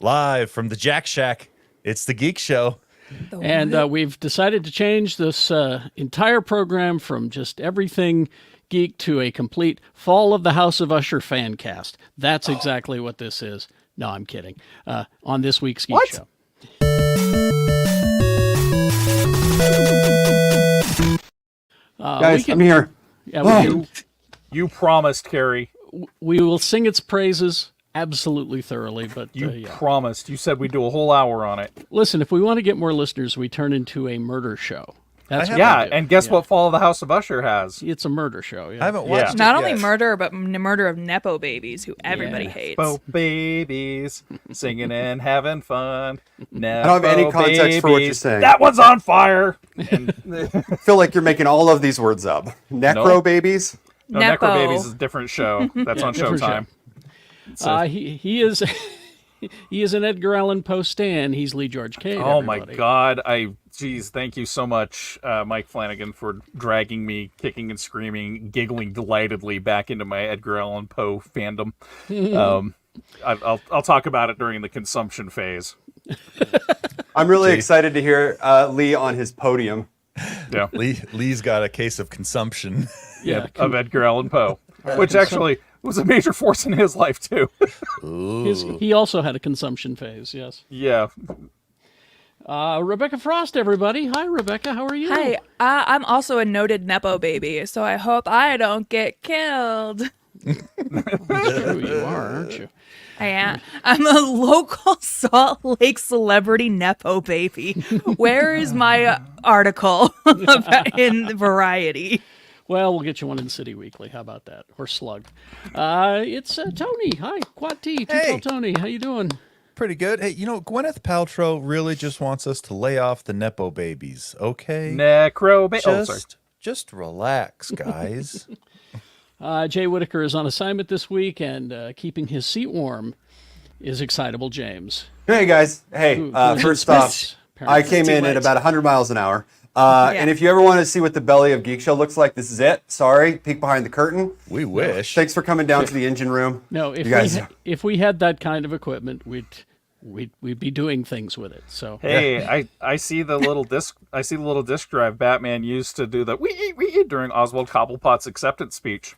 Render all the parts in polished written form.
Live from the Jack Shack, it's the Geek Show. And we've decided to change this entire program from just everything geek to a complete Fall of the House of Usher fan cast. That's exactly what this is. No, I'm kidding. On this week's Geek Show. Guys, I'm here. Yeah, You promised, Carrie. we will sing its praises absolutely thoroughly. But You promised. You said we'd do a whole hour on it. listen, if we want to get more listeners, we turn into a murder show. That's what Yeah, we do. and guess what Fall of the House of Usher has? It's a murder show. Yeah. I haven't watched it Not yet. only murder, but murder of Nepo babies who everybody hates. Nepo babies singing and having fun. I don't have any context for what you're saying. That one's on fire. I feel like you're making all of these words up. Necro Nope. babies? No, Nepo. Necro Babies is a different show. That's on different Showtime. He is he is an Edgar Allan Poe stan. He's Lee George Cade. Oh my everybody. God! Thank you so much, Mike Flanagan, for dragging me, kicking and screaming, giggling delightedly back into my Edgar Allan Poe fandom. I'll talk about it during the consumption phase. I'm really excited to hear Lee on his podium. Yeah, Lee's got a case of consumption. Yeah, of Edgar Allan Poe, which actually was a major force in his life too. he also had a consumption phase. Yes. Yeah. Rebecca Frost, everybody. Hi, Rebecca. How are you? Hi, I'm also a noted Nepo baby, so I hope I don't get killed. True, you are, aren't you? I am. I'm a local Salt Lake celebrity Nepo baby. Where is my article in Variety? Well, we'll get you one in City Weekly. How about that? Or Slug. It's Tony. Hi, Quad T. Hey. Tony. How you doing? Pretty good. Hey, Gwyneth Paltrow really just wants us to lay off the Nepo babies, okay? Just relax, guys. Jay Whitaker is on assignment this week, and keeping his seat warm is Excitable James. Hey, guys. Hey, Who first has off, spent- I came in at about 100 miles an hour. And if you ever want to see what the belly of Geek Show looks like, this is it. Sorry, peek behind the curtain. We wish. Thanks for coming down to the engine room. No, You guys- if we had that kind of equipment, we'd be doing things with it. So Hey, I see the little disc. I see the little disc drive Batman used to do the we eat during Oswald Cobblepot's acceptance speech.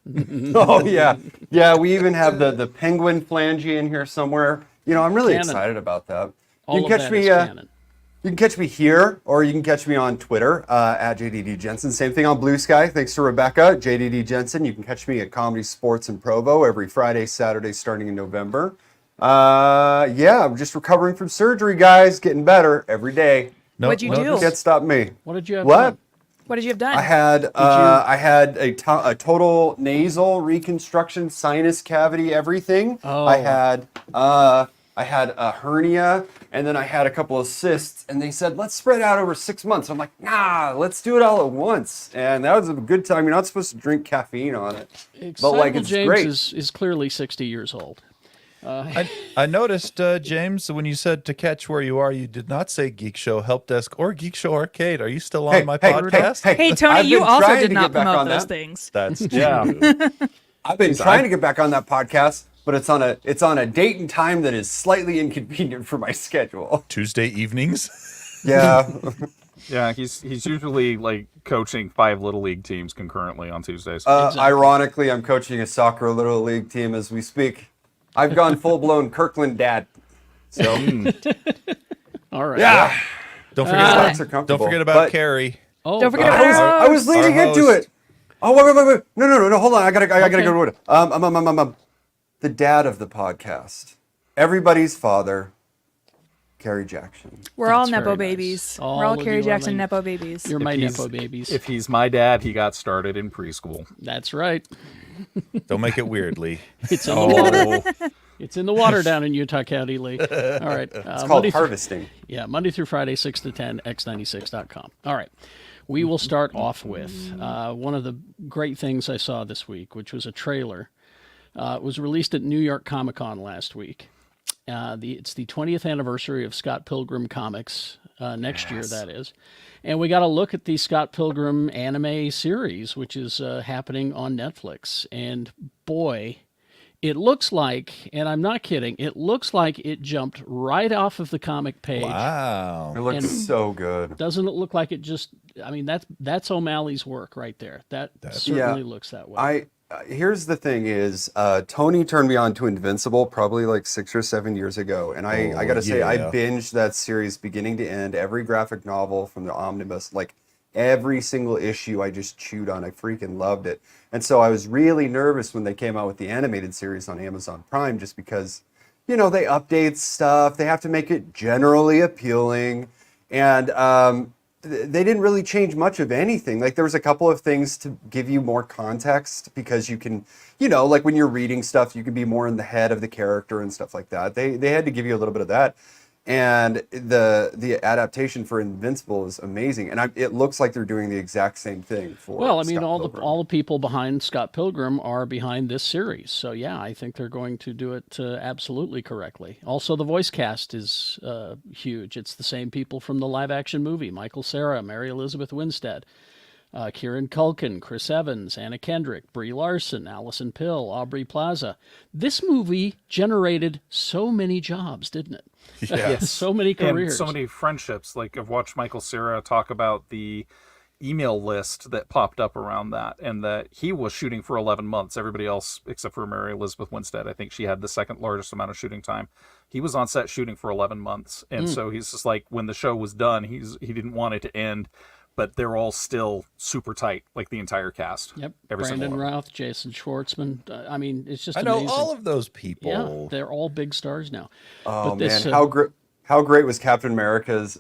Oh, yeah. Yeah, we even have the penguin flange in here somewhere. I'm really Canon. excited about that. all You of can catch that me. is canon. You can catch me here, or you can catch me on Twitter at JDD Jensen. Same thing on Blue Sky. Thanks to Rebecca, JDD Jensen. You can catch me at Comedy Sports in Provo every Friday, Saturday, starting in November. I'm just recovering from surgery, guys. Getting better every day. What'd you do? Can't stop me. What did you have? What? done? What did you have done? I had a total nasal reconstruction, sinus cavity, everything. Oh. I had a hernia, and then I had a couple of cysts, and they said, let's spread out over 6 months. I'm like, nah, let's do it all at once. And that was a good time. You're not supposed to drink caffeine on it. Excitable it's James great. is clearly 60 years old. I noticed, James, when you said to catch where you are, you did not say Geek Show Help Desk or Geek Show Arcade. Are you still on my podcast? Hey, Tony, I've you been also trying did to not get back promote on those that. things. That's true. Yeah. I've been trying to get back on that podcast, but it's on a date and time that is slightly inconvenient for my schedule. Tuesday evenings. Yeah. Yeah, he's usually like coaching 5 little league teams concurrently on Tuesdays. Ironically, I'm coaching a soccer little league team as we speak. I've gone full-blown Kirkland dad. So, All right. yeah. Don't Stocks are forget. comfortable. Don't forget about But Carrie. Oh, Don't forget God. about I was leading our into host. it. Oh, wait. No, hold on. I gotta go to it. The dad of the podcast. Everybody's father, Carrie Jackson. We're all That's Nepo very nice. babies. All We're all of Carrie you are Jackson my- Nepo babies. You're my he's- Nepo babies. If he's my dad, he got started in preschool. That's right. Don't make it weird, Lee. It's in the water. It's in the water down in Utah County, Lee. All right. It's called harvesting. Monday through Friday, 6 to 10, x96.com. All right. We will start off with one of the great things I saw this week, which was a trailer. It was released at New York Comic Con last week. It's the 20th anniversary of Scott Pilgrim comics, next year, that is. And we got a look at the Scott Pilgrim anime series, which is happening on Netflix. And boy, It looks like, and I'm not kidding, it looks like it jumped right off of the comic page. Wow. It looks so good. Doesn't it look like it just, I mean, that's O'Malley's work right there. That certainly looks that way. Here's the thing is, Tony turned me on to Invincible probably like 6 or 7 years ago. And I got to say, I binged that series beginning to end, every graphic novel from the omnibus, like every single issue I just chewed on. I freaking loved it. And so I was really nervous when they came out with the animated series on Amazon Prime, just because, they update stuff. They have to make it generally appealing. And they didn't really change much of anything. Like there was a couple of things to give you more context, because you can, like when you're reading stuff, you can be more in the head of the character and stuff like that. They had to give you a little bit of that. And the adaptation for Invincible is amazing, and it looks like they're doing the exact same thing for. Well, I mean, Scott all the people behind Scott Pilgrim are behind this series, so yeah, I think they're going to do it absolutely correctly. Also, the voice cast is huge. It's the same people from the live-action movie: Michael Cera, Mary Elizabeth Winstead, Kieran Culkin, Chris Evans, Anna Kendrick, Brie Larson, Allison Pill, Aubrey Plaza. This movie generated so many jobs, didn't it? Yes. So many careers. And so many friendships. Like, I've watched Michael Cera talk about the email list that popped up around that, and that he was shooting for 11 months. Everybody else, except for Mary Elizabeth Winstead, I think she had the second largest amount of shooting time. He was on set shooting for 11 months. And so he's just like, when the show was done, he didn't want it to end, but they're all still super tight, like the entire cast. Yep. Every Brandon single one. Routh, Jason Schwartzman. I mean, it's just I know amazing. all of those people. Yeah, they're all big stars now. Oh But this, man, how great was Captain America's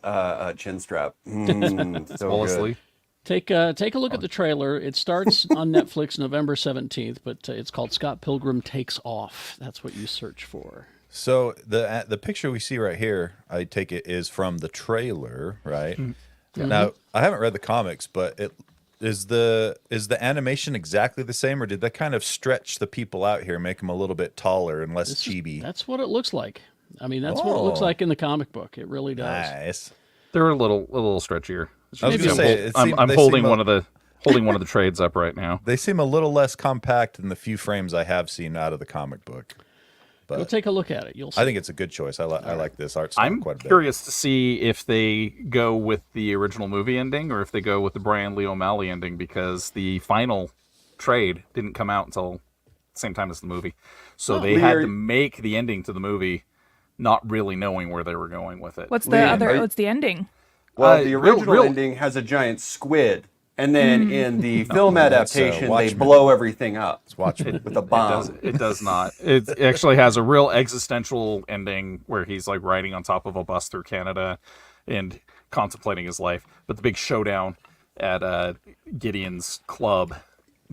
chin strap? So good. Take a look at the trailer. It starts on Netflix November 17th, but it's called Scott Pilgrim Takes Off. That's what you search for. So the picture we see right here, I take it, is from the trailer, right? Mm-hmm. Now, I haven't read the comics, but is the animation exactly the same, or did they kind of stretch the people out here, make them a little bit taller and less chibi? That's what it looks like. I mean, that's what it looks like in the comic book. It really does. Nice. They're a little stretchier. I was gonna say, I'm holding one of the trades up right now. They seem a little less compact than the few frames I have seen out of the comic book. But Go take a look at it. You'll see. I think it's a good choice. I like this art style I'm quite a bit. curious to see if they go with the original movie ending or if they go with the Brian Lee O'Malley ending, because the final trade didn't come out until the same time as the movie. So they had to make the ending to the movie not really knowing where they were going with it. What's the ending? Well, the original ending has a giant squid, and then in the film adaptation, they blow everything up. It's Watchmen with a bomb. It does not. It actually has a real existential ending where he's like riding on top of a bus through Canada and contemplating his life. But the big showdown at Gideon's club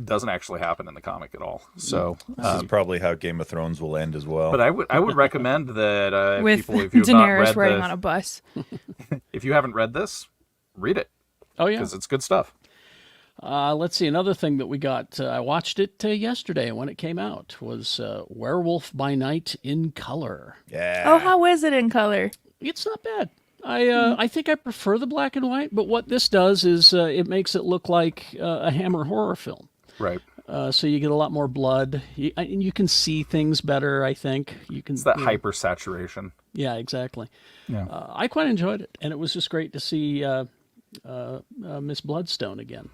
doesn't actually happen in the comic at all. So this is probably how Game of Thrones will end as well. But I would recommend that With people, if you've Daenerys not read riding on a bus. if you haven't read this, read it. Oh yeah, because it's good stuff. Let's see. Another thing that we got, I watched it yesterday when it came out, was Werewolf by Night in color. Yeah. Oh, how is it in color? It's not bad. I think I prefer the black and white, but what this does is it makes it look like a Hammer horror film. Right. So you get a lot more blood. You can see things better, I think. It's that hyper saturation. Yeah, exactly. Yeah. I quite enjoyed it, and it was just great to see Miss Bloodstone again.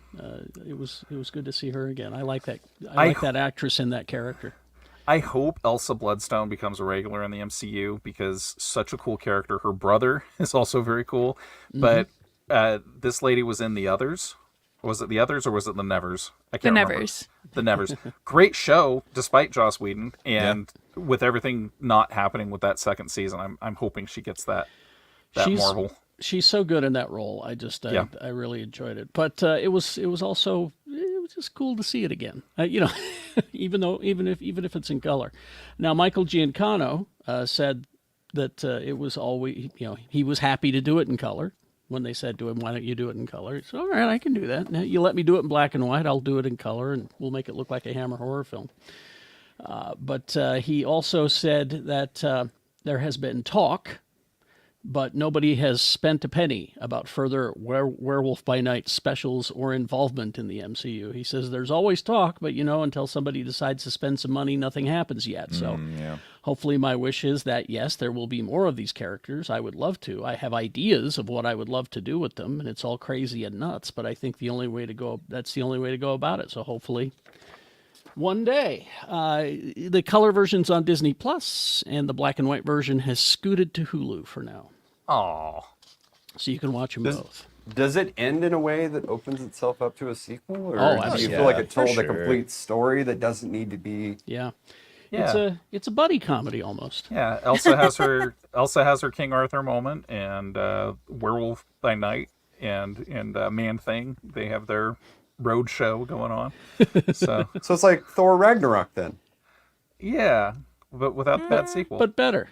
It was good to see her again. I like that. I like that actress in that character. I hope Elsa Bloodstone becomes a regular in the MCU, because such a cool character. Her brother is also very cool. Mm-hmm. But this lady was in The Others. Was it The Others or was it The Nevers? I can't remember. Nevers. The Nevers. Great show, despite Joss Whedon. And with everything not happening with that second season, I'm hoping she gets that marvel. She's so good in that role. I really enjoyed it. But it was just cool to see it again. Even if it's in color. Now, Michael Giancano said that it was always, he was happy to do it in color. When they said to him, "Why don't you do it in color?" He said, "All right, I can do that. Now, you let me do it in black and white, I'll do it in color, and we'll make it look like a Hammer horror film." But he also said that there has been talk but nobody has spent a penny about further Werewolf by Night specials or involvement in the MCU. He says there's always talk, but until somebody decides to spend some money, nothing happens yet. So hopefully my wish is that, yes, there will be more of these characters. I would love to. I have ideas of what I would love to do with them, and it's all crazy and nuts, but I think that's the only way to go about it. So hopefully one day. The color version's on Disney Plus, and the black and white version has scooted to Hulu for now. Oh, So you can watch them both. Does it end in a way that opens itself up to a sequel? Or do you yeah, feel like it for told a sure. complete story that doesn't need to be... Yeah. Yeah. It's a buddy comedy almost. yeah. Elsa has her King Arthur moment, and Werewolf by Night and Man Thing. They have their road show going on. So So it's like Thor Ragnarok then? yeah, but without that sequel. But better.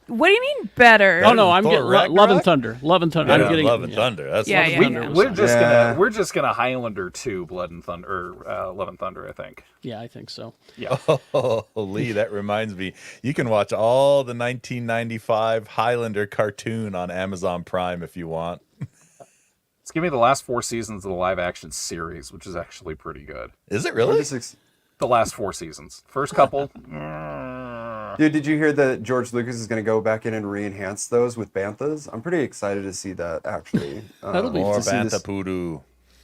What do you mean better? Oh no, I'm Thor getting Love and Ragnarok? Thunder. Love and Thunder. Yeah, I'm getting Love and Thunder. That's Yeah, Love yeah, and yeah. Thunder. We're just gonna Highlander 2 Blood and Thunder, Love and Thunder, I think. Yeah, I think so. Yeah. Oh, Lee, that reminds me. You can watch all the 1995 Highlander cartoon on Amazon Prime if you want. Let's give me the last 4 seasons of the live action series, which is actually pretty good. Is it Or really? just The last 4 seasons. First couple. Dude, did you hear that George Lucas is going to go back in and re-enhance those with banthas? I'm pretty excited to see that, actually. That'll be More to see this- Bantha Poodoo.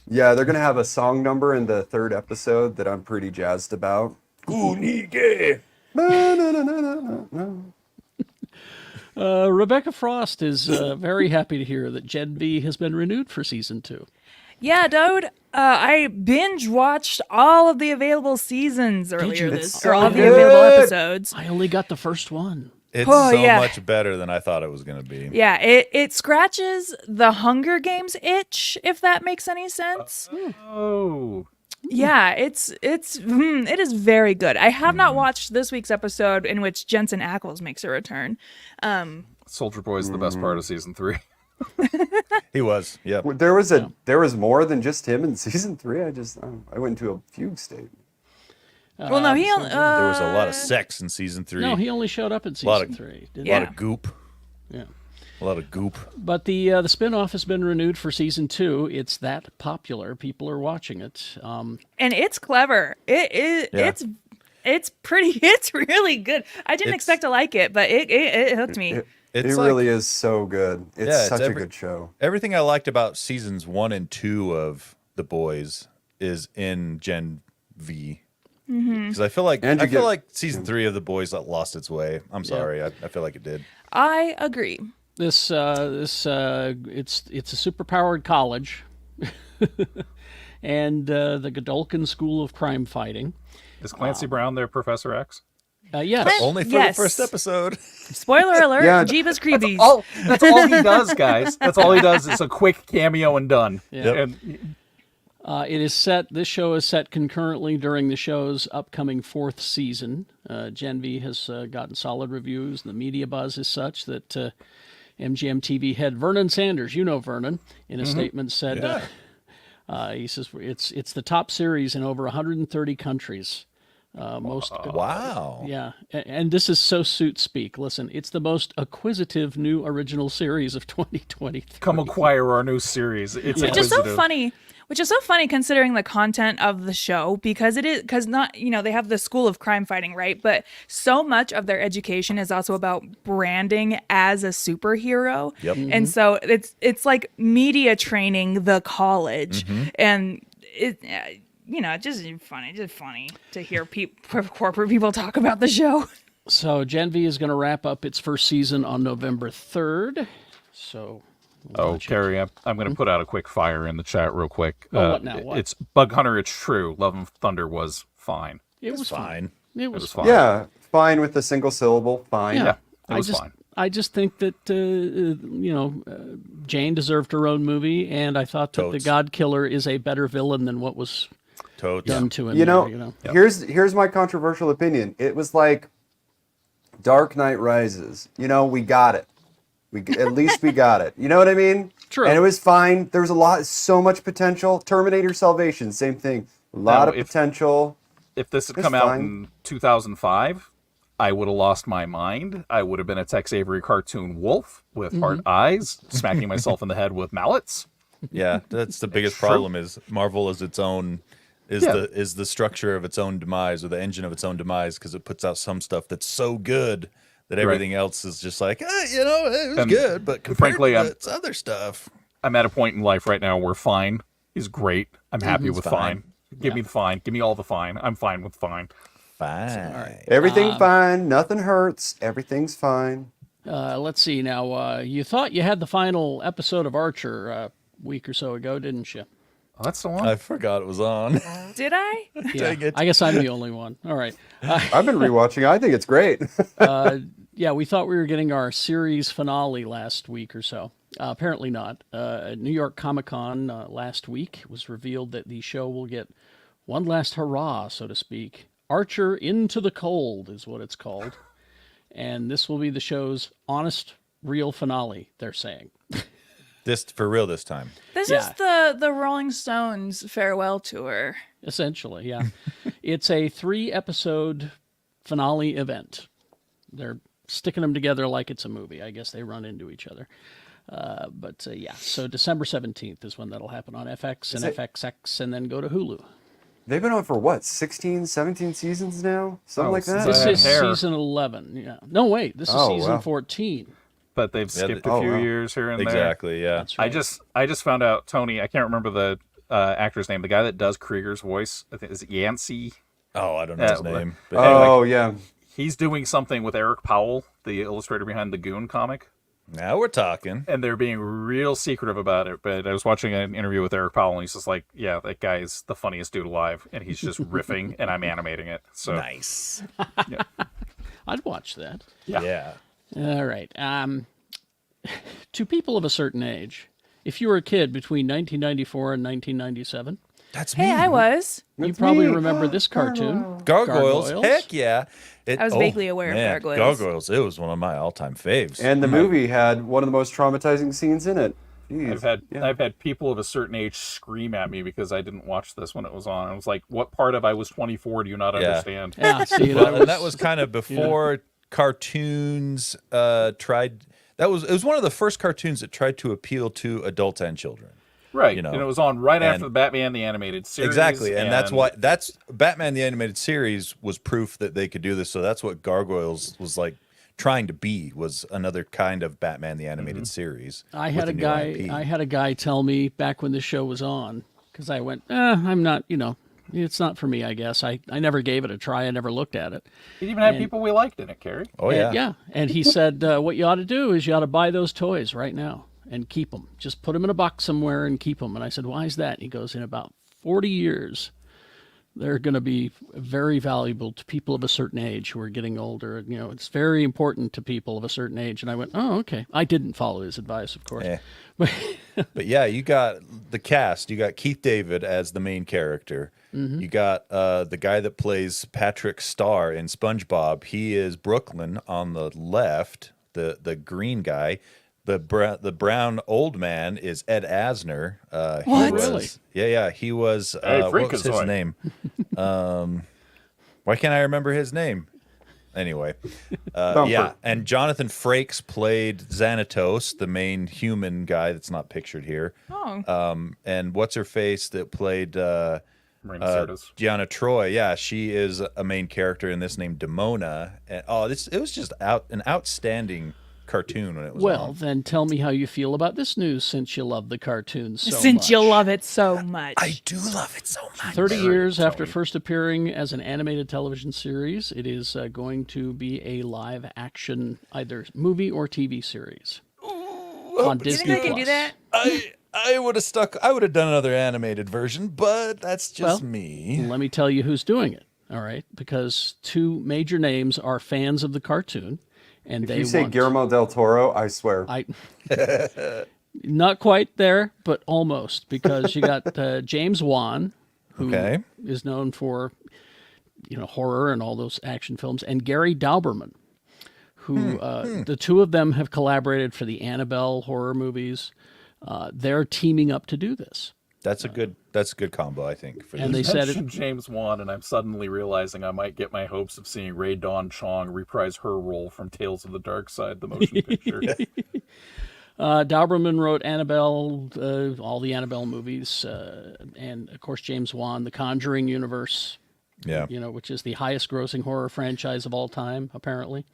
Yeah, they're going to have a song number in the 3rd episode that I'm pretty jazzed about. Gunige. Rebecca Frost is very happy to hear that Gen V has been renewed for season 2. Yeah, dude. I binge watched all of the available seasons earlier you? this, It's or so all of the good. available episodes. I only got the first one. It's Oh, so yeah. much better than I thought it was going to be. Yeah, it scratches the Hunger Games itch, if that makes any sense. Oh. Yeah, it is very good. I have not watched this week's episode in which Jensen Ackles makes a return. Soldier Boy is the best part of season 3. He was. Yep. There was more than just him in season 3. I went into a fugue state. Well, no, he There was a lot of sex in season 3. No, he only showed up in lot season of- 3. a Yeah. lot of goop. Yeah. A lot of goop. But the spin-off has been renewed for season 2. It's that popular. People are watching it. and it's clever. It is. Yeah. It's pretty. It's really good. I didn't It's- expect to like it, but it hooked me. It It's like- really is so good. It's Yeah, it's such a every- good show. Everything I liked about seasons 1 and 2 of The Boys is in Gen V. Because I feel like And you get- like season 3 of The Boys lost its way. I'm sorry. I feel like it did. I agree. It's a superpowered college, and the Godolkin School of Crime Fighting. Is Clancy Brown their Professor X? Yes. Only for Yes. the first episode. Spoiler alert. Yeah. Jeebus Creepies. That's all he does, guys. That's all he does. It's a quick cameo and done. Yeah. And This show is set concurrently during the show's upcoming 4th season. Gen V has gotten solid reviews. The media buzz is such that MGM TV head Vernon Sanders, Vernon, in a statement said, he says it's the top series in over 130 countries. Wow. Yeah, and this is so suit speak. Listen, it's the most acquisitive new original series of 2023. come acquire our new series. It's Which is so inquisitive. funny. Which is so funny considering the content of the show, because they have the School of Crime Fighting, right? But so much of their education is also about branding as a superhero. Yep. And so it's like media training the college, and it's just funny to hear corporate people talk about the show. So Gen V is going to wrap up its first season on November 3rd. So. Oh, Carrie, I'm going to put out a quick fire in the chat real quick. Oh, what now? What? It's Bug Hunter. It's true. Love and Thunder was fine. It was fine. It It was was fine. Yeah, fine with a single syllable. Fine. Yeah. It was fine. I just think that Jane deserved her own movie, and I thought that the Totes. God Killer is a better villain than what was Totes. done to him. You there, know, here's my controversial opinion. It was like Dark Knight Rises. We got it. At least we got it. You know what I mean? True. And it was fine. There was so much potential. Terminator Salvation, same thing. A lot Now, of potential. If this had It's come out fine. in 2005, I would have lost my mind. I would have been a Tex Avery cartoon wolf with hard eyes, smacking myself in the head with mallets. Yeah, that's the biggest True. problem. Is Marvel is its own Yeah. is the structure of its own demise, or the engine of its own demise, because it puts out some stuff that's so good that everything else is just like, it was And good, but compared frankly, to its other stuff. I'm at a point in life right now where fine is great. I'm happy with fine. Give me the fine. Give me all the fine. I'm fine with fine. Fine. Everything fine. Nothing hurts. Everything's fine. Let's see now. You thought you had the final episode of Archer a week or so ago, didn't you? Oh, that's the one. I forgot it was on. Did I? Yeah, Dang it. I guess I'm the only one. All right. I've been rewatching. I think it's great. Yeah, we thought we were getting our series finale last week or so. Apparently not. At New York Comic Con last week, it was revealed that the show will get one last hurrah, so to speak. Archer Into the Cold is what it's called. And this will be the show's honest, real finale, they're saying. This for real this time. This Yeah. is the Rolling Stones farewell tour. Essentially, yeah. It's a 3-episode finale event. They're sticking them together like it's a movie. I guess they run into each other. But yeah, so December 17th is when that'll happen on FX and FXX, and then go to Hulu. They've been on for what, 16, 17 seasons now? Something like that? since This I had is hair. season 11. Yeah. No, wait, this is Oh, season wow. 14. But they've skipped a oh, few wow. years here and there. Exactly, yeah. That's right. I just found out, Tony, I can't remember the actor's name, the guy that does Krieger's voice. I think is it Yancey? Oh, I don't know his Yeah, name. But Oh, yeah. He's doing something with Eric Powell, the illustrator behind the Goon comic, now we're talking. and they're being real secretive about it. But I was watching an interview with Eric Powell, and he's just like, "Yeah, that guy is the funniest dude alive," and he's just riffing, and I'm animating it. So Nice. I'd watch that. Yeah. All right. To people of a certain age, if you were a kid between 1994 and 1997, That's me. Hey, I was. you probably remember this cartoon. Gargoyles. Gargoyles? Heck yeah. I was vaguely aware of Gargoyles. Gargoyles. It was one of my all-time faves. And the movie had one of the most traumatizing scenes in it. Jeez. I've had people of a certain age scream at me because I didn't watch this when it was on. I was like, "What part of I was 24 do you not understand?" Yeah, see, Well, and that was kind of before cartoons tried. It was one of the first cartoons that tried to appeal to adults and children. Right, You know, and it was on right after and- the Batman the Animated Series. Exactly, and that's Batman the Animated Series was proof that they could do this. So that's what Gargoyles was like trying to be, was another kind of Batman the Animated Series. I had with a new guy. IP. I had a guy tell me back when the show was on, because I went, I'm not. It's not for me. I guess I never gave it a try. I never looked at it. It even had people we liked in it, Carrie. Oh And, yeah, And he said, what you ought to do is you ought to buy those toys right now and keep them. Just put them in a box somewhere and keep them. And I said, why is that? And he goes, in about 40 years, they're going to be very valuable to people of a certain age who are getting older. It's very important to people of a certain age. And I went, oh, okay. I didn't follow his advice, of course. Eh. But yeah, you got the cast. You got Keith David as the main character. You got the guy that plays Patrick Star in SpongeBob. He is Brooklyn on the left. The green guy. The brown old man is Ed Asner. What? Really? Yeah. He was. Hey, what was his Freakazoid. name? Why can't I remember his name? Anyway, Bumper. yeah. And Jonathan Frakes played Xanatos, the main human guy that's not pictured here. Oh. And what's her face that played Marina Sirtis. Gianna Troy? Yeah, she is a main character in this named Demona. And it was just an outstanding cartoon when it was Well, on. then tell me how you feel about this news since you love the cartoons so Since much. you love it so much. I do love it so much. 30 years after first appearing as an animated television series, it is going to be a live action either movie or TV series on Do you Disney think they can do that? I would have done another animated version, but that's just Well, me. Let me tell you who's doing it. All right, because two major names are fans of the cartoon, and If they you say want. Guillermo del Toro, I swear. I not quite there, but almost, because you got James Wan, who is known for horror and all those action films, and Gary Dauberman, who the two of them have collaborated for the Annabelle horror movies. They're teaming up to do this. That's a good combo, I think. For And this. they said Mentioned James Wan, and I'm suddenly realizing I might get my hopes of seeing Rae Dawn Chong reprise her role from Tales of the Dark Side, the motion picture. Dauberman wrote Annabelle, all the Annabelle movies, and of course James Wan, The Conjuring universe. Yeah. Which is the highest-grossing horror franchise of all time, apparently.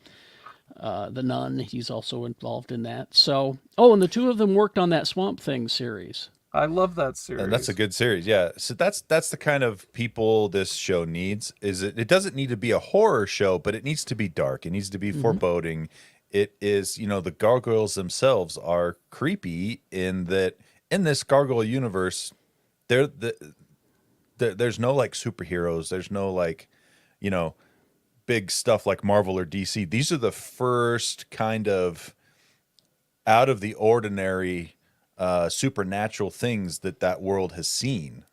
The Nun, he's also involved in that. So, and the two of them worked on that Swamp Thing series. I love that series. And that's a good series, yeah. So that's the kind of people this show needs. It doesn't need to be a horror show, but it needs to be dark. It needs to be foreboding. It is, the gargoyles themselves are creepy in that in this gargoyle universe, there's no like superheroes. There's no like, big stuff like Marvel or DC. These are the first kind of out of the ordinary supernatural things that world has seen.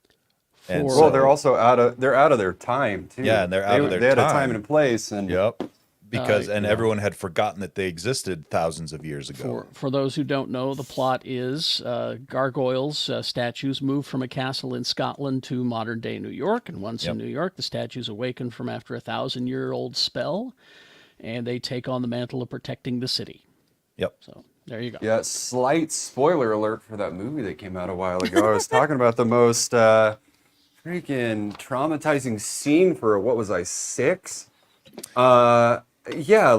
And Well, they're also out of their time too. Yeah, and they're out of their They had a time. time and a place, and Yep. Because everyone had forgotten that they existed thousands of years ago. For those who don't know, the plot is gargoyles, statues, move from a castle in Scotland to modern-day New York. And once in New York, the statues awaken from after a 1,000-year-old spell, and they take on the mantle of protecting the city. Yep. So there you go. yeah. Slight spoiler alert for that movie that came out a while ago. I was talking about the most freaking traumatizing scene for what was I 6? Yeah,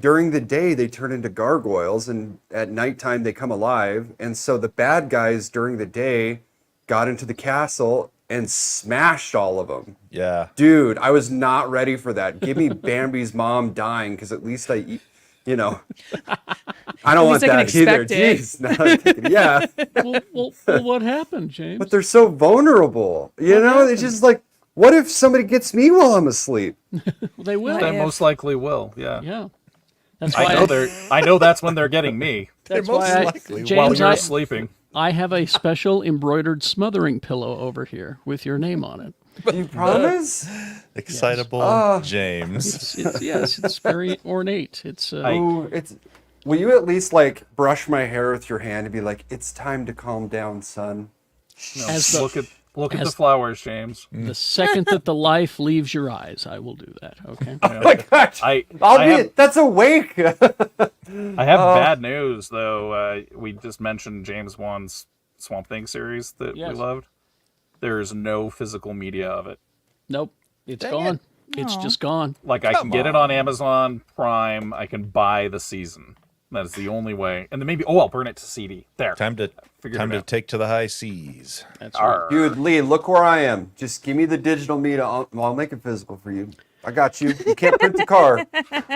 during the day they turn into gargoyles, and at nighttime they come alive. And so the bad guys during the day got into the castle and smashed all of them. Yeah. Dude, I was not ready for that. Give me Bambi's mom dying, because at least I don't want I can that either. expect it. Jeez, now I'm thinking, yeah. well, what happened, James? But they're so vulnerable. It's just like, what if somebody gets me while I'm asleep? They will. They most likely will. Yeah. Yeah. That's why I know that's when they're getting me That's most why likely will. while James, you're I, sleeping. I have a special embroidered smothering pillow over here with your name on it. You promise? Excitable James. It's very ornate. It's Will you at least brush my hair with your hand and be like, "It's time to calm down, son"? No, As the- look at as- the flowers, James. the second that the life leaves your eyes, I will do that. Okay. Oh my gosh! I That's a wake. have bad news though. We just mentioned James Wan's Swamp Thing series that we Yes. loved. There's no physical media of it. Nope. It's gone. It's just gone. I can get it on Amazon Prime. I can buy the season. That is the only way. And then maybe I'll burn it to CD. There. Time to take to the high seas. That's right. Dude, Lee, look where I am. Just give me the digital media. I'll make it physical for you. I got you. You can't print the car.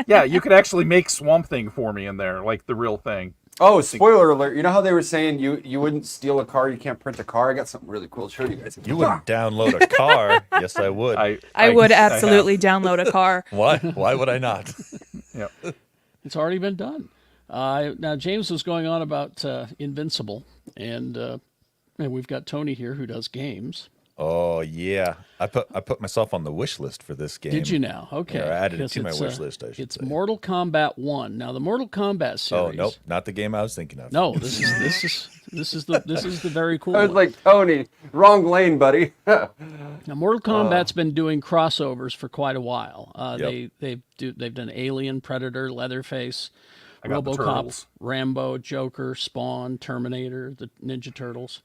Yeah, you could actually make Swamp Thing for me in there, like the real thing. Oh, spoiler alert. You know how they were saying you wouldn't steal a car, you can't print a car? I got something really cool to show you guys. You wouldn't download a car. Yes, I would. I would have. absolutely download a car. Why? Why would I not? Yeah. It's already been done. Now, James was going on about Invincible, and we've got Tony here who does games. Oh yeah, I put myself on the wish list for this game. Did you now? Okay. Yeah, I added it Because to my it's, wish list. I should It's say. Mortal Kombat 1. Now, the Mortal Kombat series. Oh nope, not the game I was thinking of. No, this is the very cool I was one. like, Tony, wrong lane, buddy. Now, Mortal Kombat's been doing crossovers for quite a while. Yep. They've done Alien, Predator, Leatherface, I got the RoboCop, Turtles. Rambo, Joker, Spawn, Terminator, the Ninja Turtles.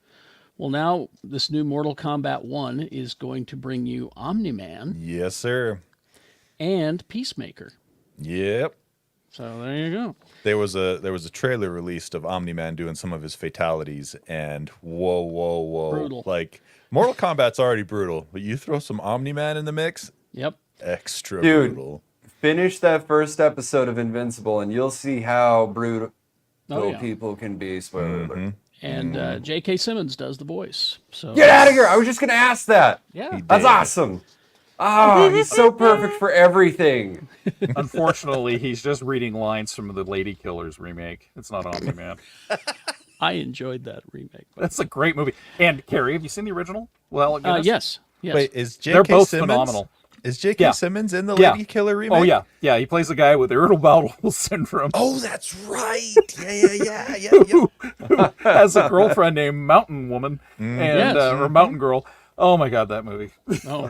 Well, now this new Mortal Kombat 1 is going to bring you Omni-Man Yes, sir. and Peacemaker. Yep. So there you go. There was a trailer released of Omni-Man doing some of his fatalities, and whoa. Brutal. Like, Mortal Kombat's already brutal, but you throw some Omni-Man in the mix, Yep. extra Dude. brutal. Finish that first episode of Invincible, and you'll see how brutal Oh, yeah. people can be. Spoiler alert. And J.K. Simmons does the voice. So Get out of here! I was just gonna ask that. yeah. That's did. awesome. Oh, he's so perfect for everything. Unfortunately, he's just reading lines from the Lady Killers remake. It's not Omni-Man. I enjoyed that remake. That's a great movie. And Carrie, have you seen the original? Well, Yes. Yes. Wait, is they're J.K. both Simmons? phenomenal. Is J.K. Yeah. Simmons in the Yeah. Lady Killer remake? Oh yeah, he plays a guy with irritable bowel syndrome. Oh, that's right. Yeah. Has a girlfriend named Mountain Woman and Yes. or Mountain Girl. Oh my god, that movie. Oh,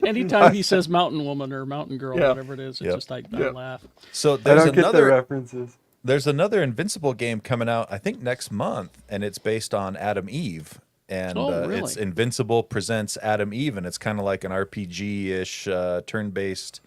anytime he says mountain woman or mountain girl, Yeah. whatever it is, it's just I laugh. So I there's don't get the another references. there's another Invincible game coming out, I think next month, and it's based on Adam Eve. And really? it's Invincible presents Adam Eve, and it's kind of like an RPG-ish turn-based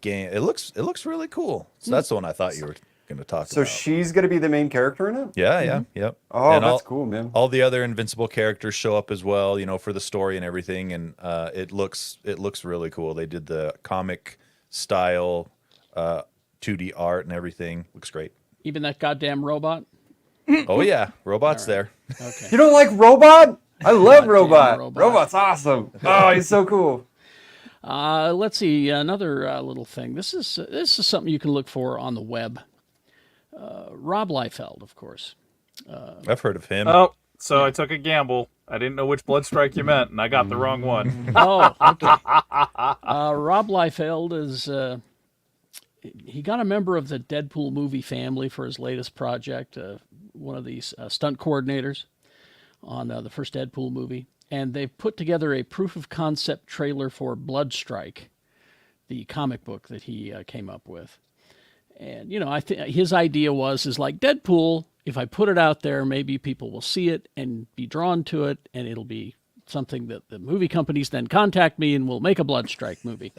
game. It looks really cool. So that's the one I thought you were going to talk So about. she's going to be the main character in it? Yep. Oh, And that's cool, man. All the other Invincible characters show up as well, for the story and everything, and it looks really cool. They did the comic style 2D art and everything. Looks great. Even that goddamn robot. Oh yeah, robots there. Okay. You don't like Robot? I love Robot. Robot. Robot's awesome. Oh, he's so cool. Let's see another little thing. This is something you can look for on the web. Rob Liefeld, of course. I've heard of him. Oh, so I took a gamble. I didn't know which Bloodstrike you meant, and I got the wrong one. Oh, okay. Rob Liefeld is. He got a member of the Deadpool movie family for his latest project, one of these stunt coordinators on the first Deadpool movie. And they've put together a proof of concept trailer for Bloodstrike, the comic book that he came up with. And, I think his idea is like Deadpool, if I put it out there, maybe people will see it and be drawn to it, and it'll be something that the movie companies then contact me and we'll make a Bloodstrike movie.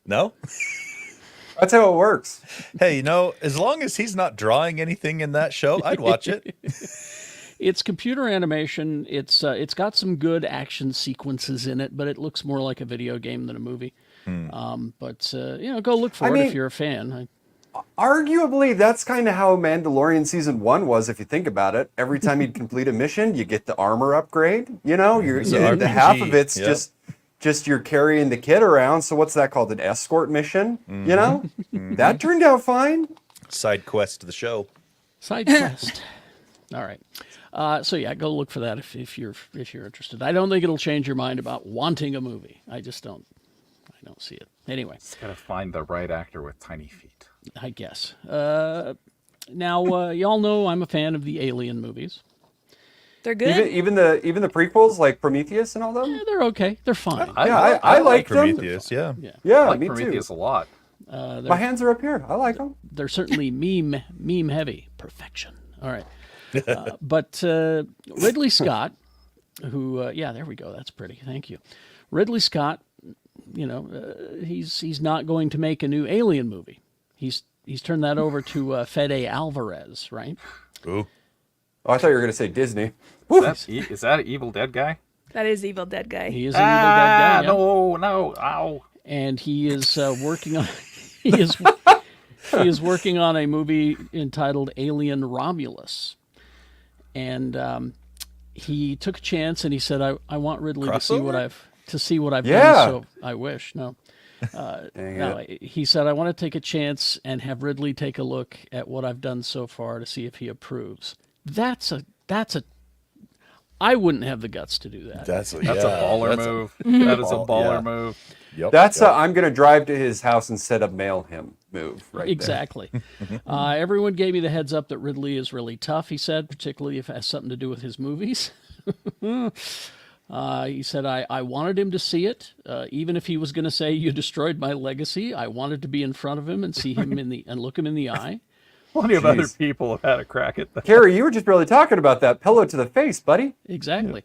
No? That's how it works. Hey, as long as he's not drawing anything in that show, I'd watch it. It's computer animation. It's got some good action sequences in it, but it looks more like a video game than a movie. But go look for it if you're a fan. Arguably, that's kind of how Mandalorian Season 1 was, if you think about it. Every time you'd complete a mission, you get the armor upgrade. The half of it's just you're carrying the kid around. So what's that called? An escort mission? That turned out fine. Side quest to the show. Side quest. All right. Go look for that if you're interested. I don't think it'll change your mind about wanting a movie. I don't see it. Anyway. Just gotta find the right actor with tiny feet. I guess. Now, y'all know I'm a fan of the Alien movies. They're good. Even the prequels like Prometheus and all them. Yeah, they're okay. They're fine. I like them. Prometheus, yeah. Yeah, I like me Prometheus too. a lot. My hands are up here. I like them. They're certainly meme heavy. Perfection. All right. But Ridley Scott, who, there we go. That's pretty. Thank you. Ridley Scott, he's not going to make a new Alien movie. He's turned that over to Fede Alvarez, right? Ooh. Oh, I thought you were going to say Disney. Is that an Evil Dead guy? That is Evil Dead guy. He is an Evil Dead guy. Yeah. No, ow. And he is working on he is working on a movie entitled Alien Romulus. And he took a chance and he said, I want Ridley to see what I've done. So I wish. No. He said, I want to take a chance and have Ridley take a look at what I've done so far to see if he approves. I wouldn't have the guts to do that. That's a baller move. That is a baller move. Yep. That's I'm going to drive to his house instead of mail him move right exactly. Everyone gave me the heads up that Ridley is really tough, he said, particularly if it has something to do with his movies. He said, I wanted him to see it, even if he was going to say, you destroyed my legacy. I wanted to be in front of him and see him and look him in the eye. Plenty of other people have had a crack at that. Carrie, you were just barely talking about that pillow to the face, buddy. Exactly.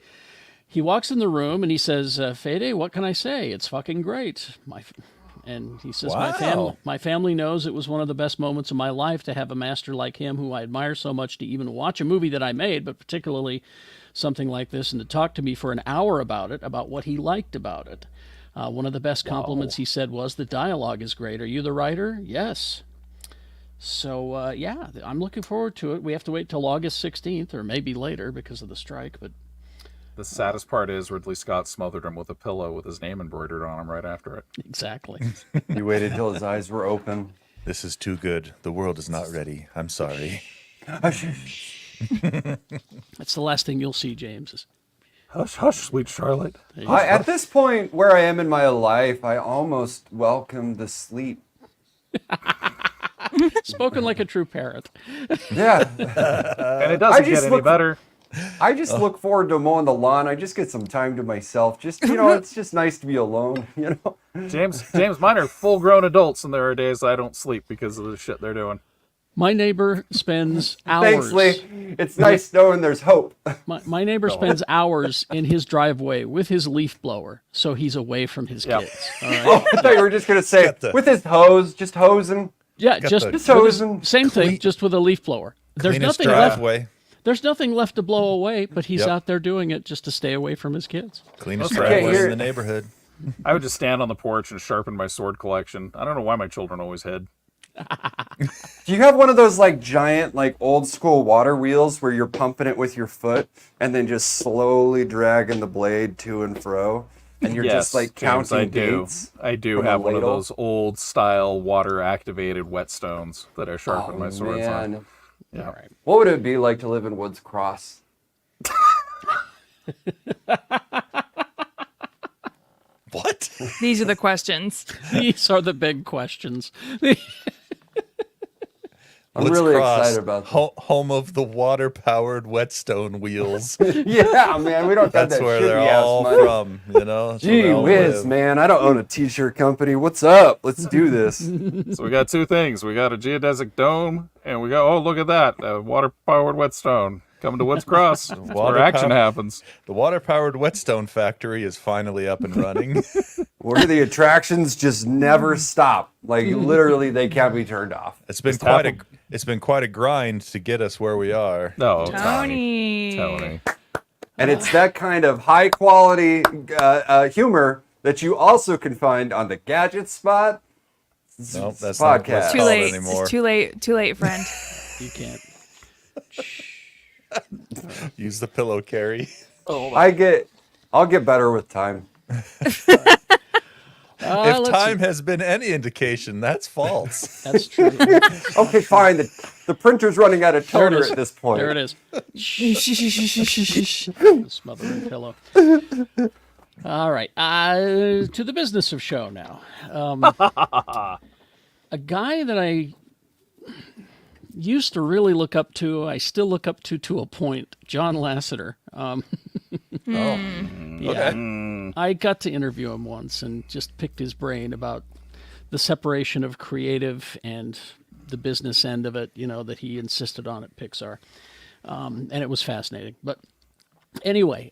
He walks in the room and he says, Fede, what can I say? It's fucking great. And he says, Wow. my family knows it was one of the best moments of my life to have a master like him who I admire so much to even watch a movie that I made, but particularly something like this, and to talk to me for an hour about it, about what he liked about it. One of the best compliments he said was, the dialogue is great. Are you the writer? Yes. So, I'm looking forward to it. We have to wait till August 16th, or maybe later because of the strike, but... The saddest part is Ridley Scott smothered him with a pillow with his name embroidered on him right after it. Exactly. He waited till his eyes were open. This is too good. The world is not ready. I'm sorry. That's the last thing you'll see, James. Is Hush, hush, sweet Charlotte. At this point where I am in my life, I almost welcome the sleep. Spoken like a true parent. Yeah. And it doesn't get any better. I just look forward to mowing the lawn. I just get some time to myself. Just, it's just nice to be alone, James, mine are full-grown adults, and there are days I don't sleep because of the shit they're doing. My neighbor spends hours. Thanks, Lee. It's nice knowing there's hope. My neighbor spends hours in his driveway with his leaf blower, so he's away from his kids. All right? Oh, I thought you were just going to say, with his hose, just hosing. Yeah, just hosing. Same thing, just with a leaf blower. There's nothing driveway. left. There's nothing left to blow away, but he's out there doing it just to stay away from his kids. Cleanest driveway in the neighborhood. I would just stand on the porch and sharpen my sword collection. I don't know why my children always hid. Do you have one of those giant, old school water wheels where you're pumping it with your foot and then just slowly dragging the blade to and fro? And you're just counting dates? I do have one of those old style water activated whetstones that I sharpen my swords on. Yeah. All right. What would it be like to live in Woods Cross? What? These are the questions. These are the big questions. I'm really excited about that. Home of the water-powered whetstone wheels. Yeah, man, we don't have That's that where shitty they're ass all money. from, That's where Gee they all whiz, live. man, I don't own a t-shirt company. What's up? Let's do this. So we got two things. We got a geodesic dome, and we got, look at that, a water-powered whetstone. Coming to Woods Cross. That's where action happens. The water-powered whetstone factory is finally up and running. Where the attractions just never stop. Literally, they can't be turned off. It's been quite a grind to get us where we are. No, Tony. And it's that kind of high quality humor that you also can find on the Gadget Spot Nope, that's not podcast. Too late. It's too late, friend. You can't. Use the pillow carry. I'll get better with time. If time has been any indication, that's false. That's true. Okay, fine. The printer's running out of There it toner is. at this point. There it is. Smothering pillow. All right. To the business of show now. A guy that I used to really look up to, I still look up to a point, John Lasseter. Okay. I got to interview him once and just picked his brain about the separation of creative and the business end of it, that he insisted on at Pixar. And it was fascinating. But anyway,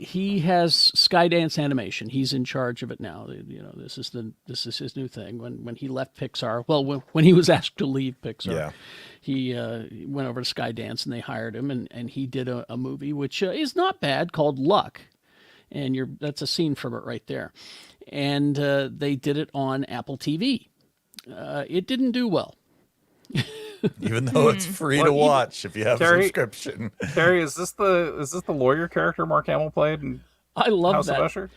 he has Skydance Animation. He's in charge of it now. This is his new thing. When he left Pixar, when he was asked to leave Pixar, he went over to Skydance and they hired him, and he did a movie which is not bad called Luck, and that's a scene from it right there, and they did it on Apple TV. It didn't do well. Even though it's free to watch if you have a subscription. Terry, is this the lawyer character Mark Hamill played in I love House that. of Usher?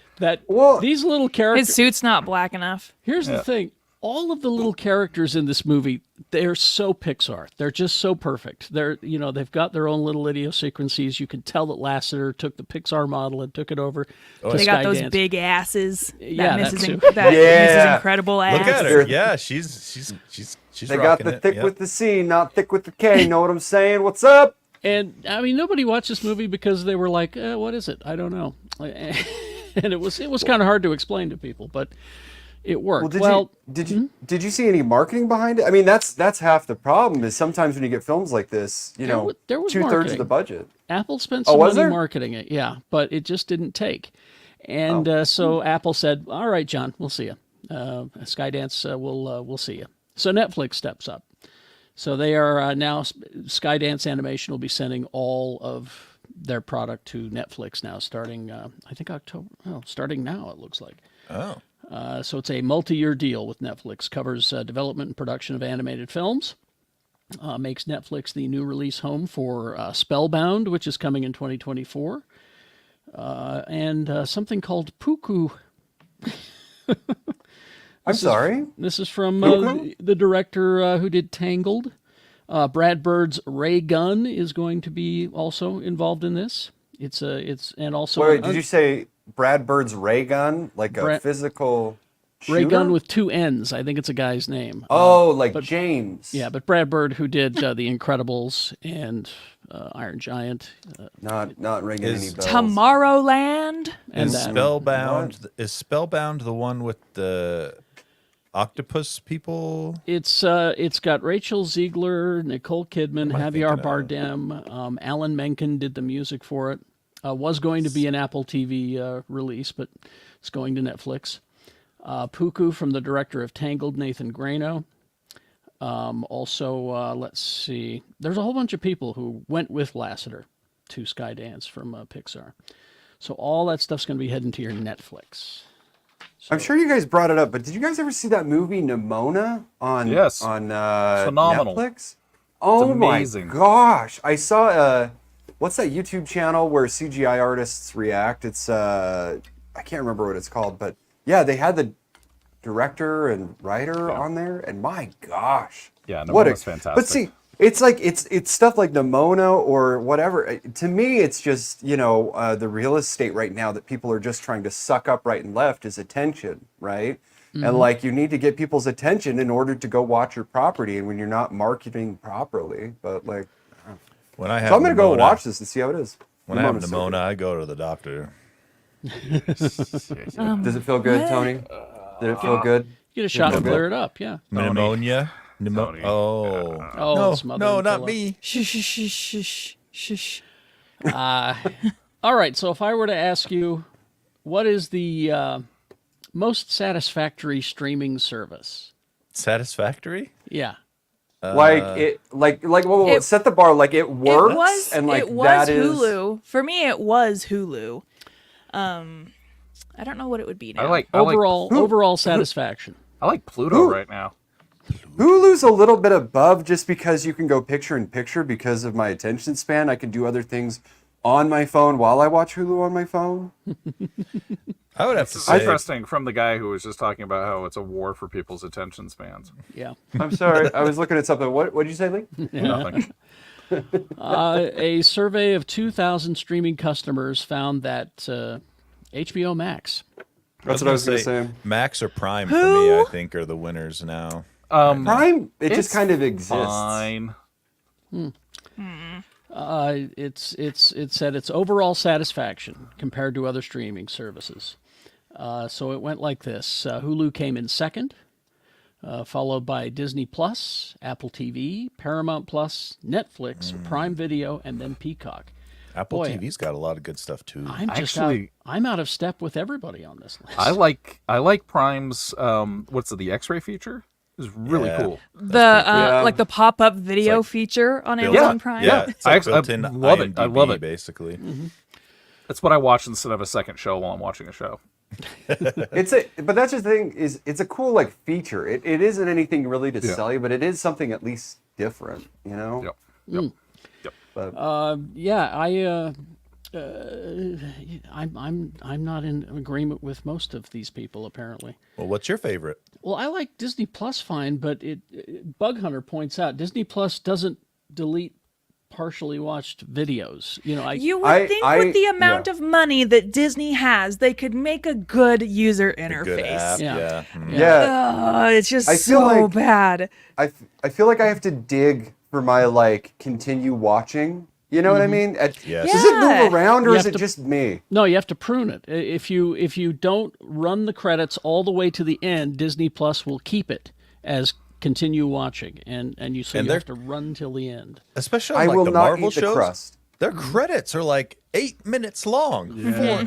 These little characters. His suit's not black enough. Here's the thing. All of the little characters in this movie, they're so Pixar. They're just so perfect. They've got their own little idiosyncrasies. You can tell that Lasseter took the Pixar model and took it over. They got those big asses. Yeah, that too. Mrs. Incredible ass. Look at her. Yeah, she's They got the thick with the C, not thick with the K. Know what I'm saying? What's up? And I mean, nobody watched this movie because they were like, "What is it? I don't know." And it was kind of hard to explain to people, but it worked. Did you see any marketing behind it? I mean, that's half the problem. Is sometimes when you get films like this, there was 2/3 marketing. of the budget. Apple spent some was money there? marketing it, yeah, but it just didn't take. And so Apple said, "All right, John, we'll see you. Skydance, we'll see you." So Netflix steps up. So they are now Skydance Animation will be sending all of their product to Netflix now, starting I think October. Oh, starting now it looks like. Oh. So it's a multi-year deal with Netflix. Covers development and production of animated films. Makes Netflix the new release home for Spellbound, which is coming in 2024, and something called Puku. I'm sorry. This is from the director who did Tangled. Brad Bird's Ray Gunn is going to be also involved in this. It's and also Wait, did you say Brad Bird's ray gun, like a Brad- physical ray shooter? gun with two ends? I think it's a guy's name. Oh, like James. Yeah, but Brad Bird, who did The Incredibles and Iron Giant, Not ringing any bells. Tomorrowland. and Is that. Spellbound the one with the octopus people? It's got Rachel Ziegler, Nicole Kidman, am I Javier thinking of? Bardem. Alan Menken did the music for it. Was going to be an Apple TV release, but it's going to Netflix. Puku from the director of Tangled, Nathan Grano. Also, let's see. There's a whole bunch of people who went with Lasseter to Skydance from Pixar. So all that stuff's going to be heading to your Netflix. I'm sure you guys brought it up, but did you guys ever see that movie Nimona on Yes. on Phenomenal. Netflix? Oh amazing. my gosh! I saw what's that YouTube channel where CGI artists react? It's I can't remember what it's called, but yeah, they had the director and writer on there, and my gosh, Yeah, what Nimona's fantastic. But see, it's like it's stuff like Nimona or whatever. To me, it's just the real estate right now that people are just trying to suck up right and left is attention, right? And like you need to get people's attention in order to go watch your property, and when you're not marketing properly, but like, When I have so I'm gonna go Nimona- watch this and see how it is. When I have Nimona's so pneumonia, I go to the doctor. good. Does it feel good, Tony? Did it feel good? Get a shot and clear it up, yeah. Pneumonia. Tony. Oh. Oh, it's mother no, and not pillow. me. Shush. All right, so if I were to ask you, what is the most satisfactory streaming service? Satisfactory? Yeah. It- set the bar like it works and like it was that is Hulu. For me, it was Hulu. I don't know what it would be now. I like Overall satisfaction. I like Pluto right now. Hulu's a little bit above just because you can go picture in picture because of my attention span. I can do other things on my phone while I watch Hulu on my phone. I would have to It's say. interesting from the guy who was just talking about how it's a war for people's attention spans. Yeah. I'm sorry, I was looking at something. What did you say, Lee? Nothing. A survey of 2,000 streaming customers found that HBO Max. That's what I was going to say. Max or Prime for me, I think, are the winners now. Prime, it just It's kind of exists. Fine. It said its overall satisfaction compared to other streaming services. So it went like this: Hulu came in second, followed by Disney Plus, Apple TV, Paramount Plus, Netflix, Prime Video, and then Peacock. Apple Boy, TV's got a lot of good stuff too. I'm out of step with everybody on this list. I like Prime's the X-ray feature? It's really Yeah. cool. The like the pop-up video like feature on built- Amazon Prime. Yeah, it's like I actually- built-in I love it. I IMDb, love it. basically. That's what I watch instead of a second show while I'm watching a show. But that's just the thing is it's a cool like feature. It isn't anything really to sell you, but it is something at least different, you know? Yep. Yep. Yep. I'm not in agreement with most of these people apparently. Well, what's your favorite? Well, I like Disney Plus fine, but Bug Hunter points out Disney Plus doesn't delete partially watched videos. You would think with the amount of money that Disney has, they could make a good user interface. Good app, Yeah. Yeah. It's just I feel so like- bad. I feel like I have to dig for my like continue watching. You know what I mean? Yes. Does it move around or You is have it to- just me? No, you have to prune it. If you don't run the credits all the way to the end, Disney Plus will keep it as continue watching, and you And have to run till the end. Especially I on like will the not Marvel eat the shows. crust. Their credits are like 8 minutes long.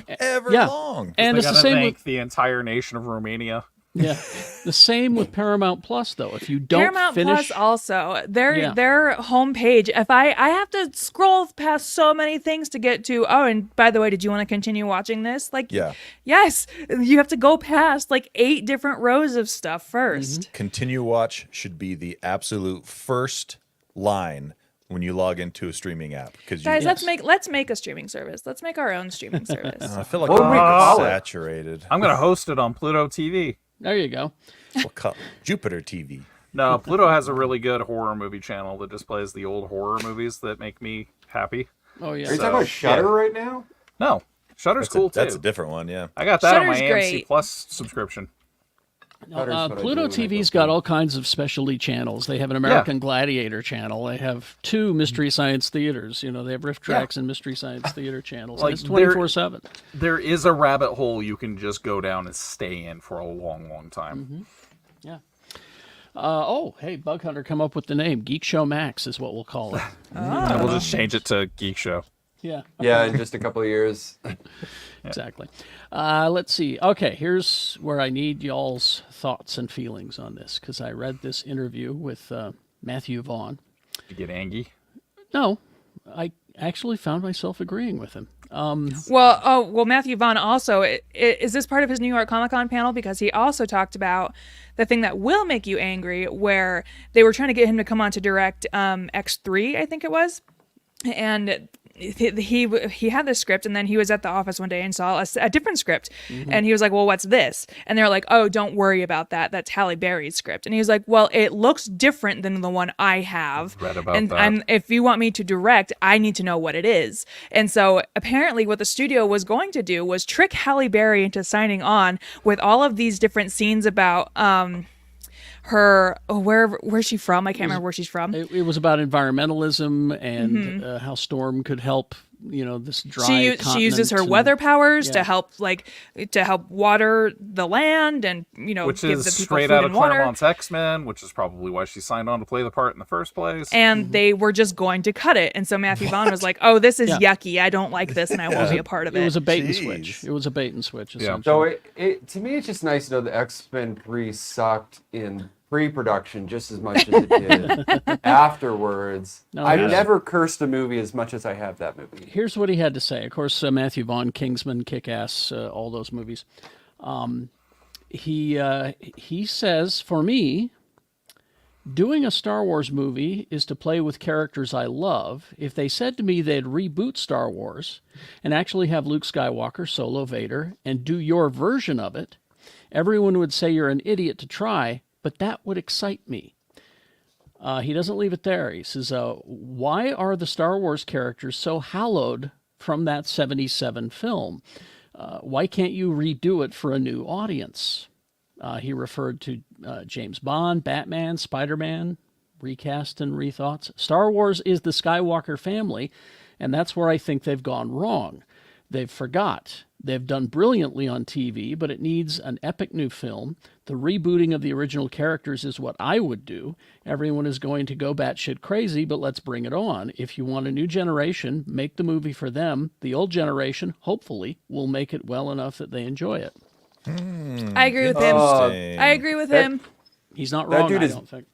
Forever Yeah. long. And They it's the gotta same thank with the entire nation of Romania. the same with Paramount Plus though. If you don't Paramount finish, Plus also their Yeah. their homepage. If I have to scroll past so many things to get to. Oh, and by the way, did you want to continue watching this? Like, Yeah. yes, you have to go past like 8 different rows of stuff 1st. Continue watch should be the absolute first line when you log into a streaming app. Because Guys, let's make a streaming service. Let's make our own streaming service. I feel like What would we call it? saturated. I'm gonna host it on Pluto TV. there you go. We'll call Jupiter TV. No, Pluto has a really good horror movie channel that just plays the old horror movies that make me happy. Oh yeah. Are you talking about Shudder right now? No, Shudder's cool too. That's a different one, yeah. I got that on my Shudder's AMC great. Plus subscription. Shudder's what I Pluto do when I go TV's got through. all kinds of specialty channels. They have an American Gladiator channel. They have 2 Mystery Science Theaters. You know, they have Rift Tracks and Mystery Science Theater channels. Like, Like, it's 24/7. There is a rabbit hole you can just go down and stay in for a long, long time. Yeah. Oh, hey, Bug Hunter, come up with the name. Geek Show Max is what we'll call it. And we'll just change it to Geek Show. Yeah. Yeah, in just a couple of years. Exactly. Let's see. Okay, here's where I need y'all's thoughts and feelings on this, because I read this interview with Matthew Vaughn. You get angry. No, I actually found myself agreeing with him. Well, Matthew Vaughn also, is this part of his New York Comic Con panel? Because he also talked about the thing that will make you angry, where they were trying to get him to come on to direct X3, I think it was. And he had this script, and then he was at the office one day and saw a different script, and he was like, well, what's this? And they're like, oh, don't worry about that, that's Halle Berry's script. And he was like, well, it looks different than the one I have, Read about and that. if you want me to direct, I need to know what it is. And so apparently what the studio was going to do was trick Halle Berry into signing on with all of these different scenes about her, where's she from? I can't remember where she's from. It was about environmentalism and how Storm could help, this dry She uses her continent weather powers yeah. to help water the land and Which give is the people straight food out of and water. Claremont's X-Men, which is probably why she signed on to play the part in the first place. And they were just going to cut it. And so Matthew Vaughn was like, oh, this is Yeah. yucky. I don't like this and I won't be a part of it. It was a bait and Jeez. switch. It was a bait and switch, essentially. So it to me, it's just nice to know the X-Men 3 sucked in pre-production just as much as it did afterwards. No, I've yeah. never cursed a movie as much as I have that movie. Here's what he had to say. Of course, Matthew Vaughn, Kingsman, Kick-Ass, all those movies. He says, for me, doing a Star Wars movie is to play with characters I love. If they said to me they'd reboot Star Wars and actually have Luke Skywalker, Solo, Vader, and do your version of it, everyone would say you're an idiot to try, but that would excite me. He doesn't leave it there. He says, why are the Star Wars characters so hallowed from that 77 film? Why can't you redo it for a new audience? He referred to James Bond, Batman, Spider-Man, recast and rethoughts. Star Wars is the Skywalker family, and that's where I think they've gone wrong. They've forgot. They've done brilliantly on TV, but it needs an epic new film. The rebooting of the original characters is what I would do. Everyone is going to go batshit crazy, but let's bring it on. If you want a new generation, make the movie for them. The old generation, hopefully, will make it well enough that they enjoy it. I agree with him. Interesting. I agree with him. He's not That wrong, dude I is- don't think.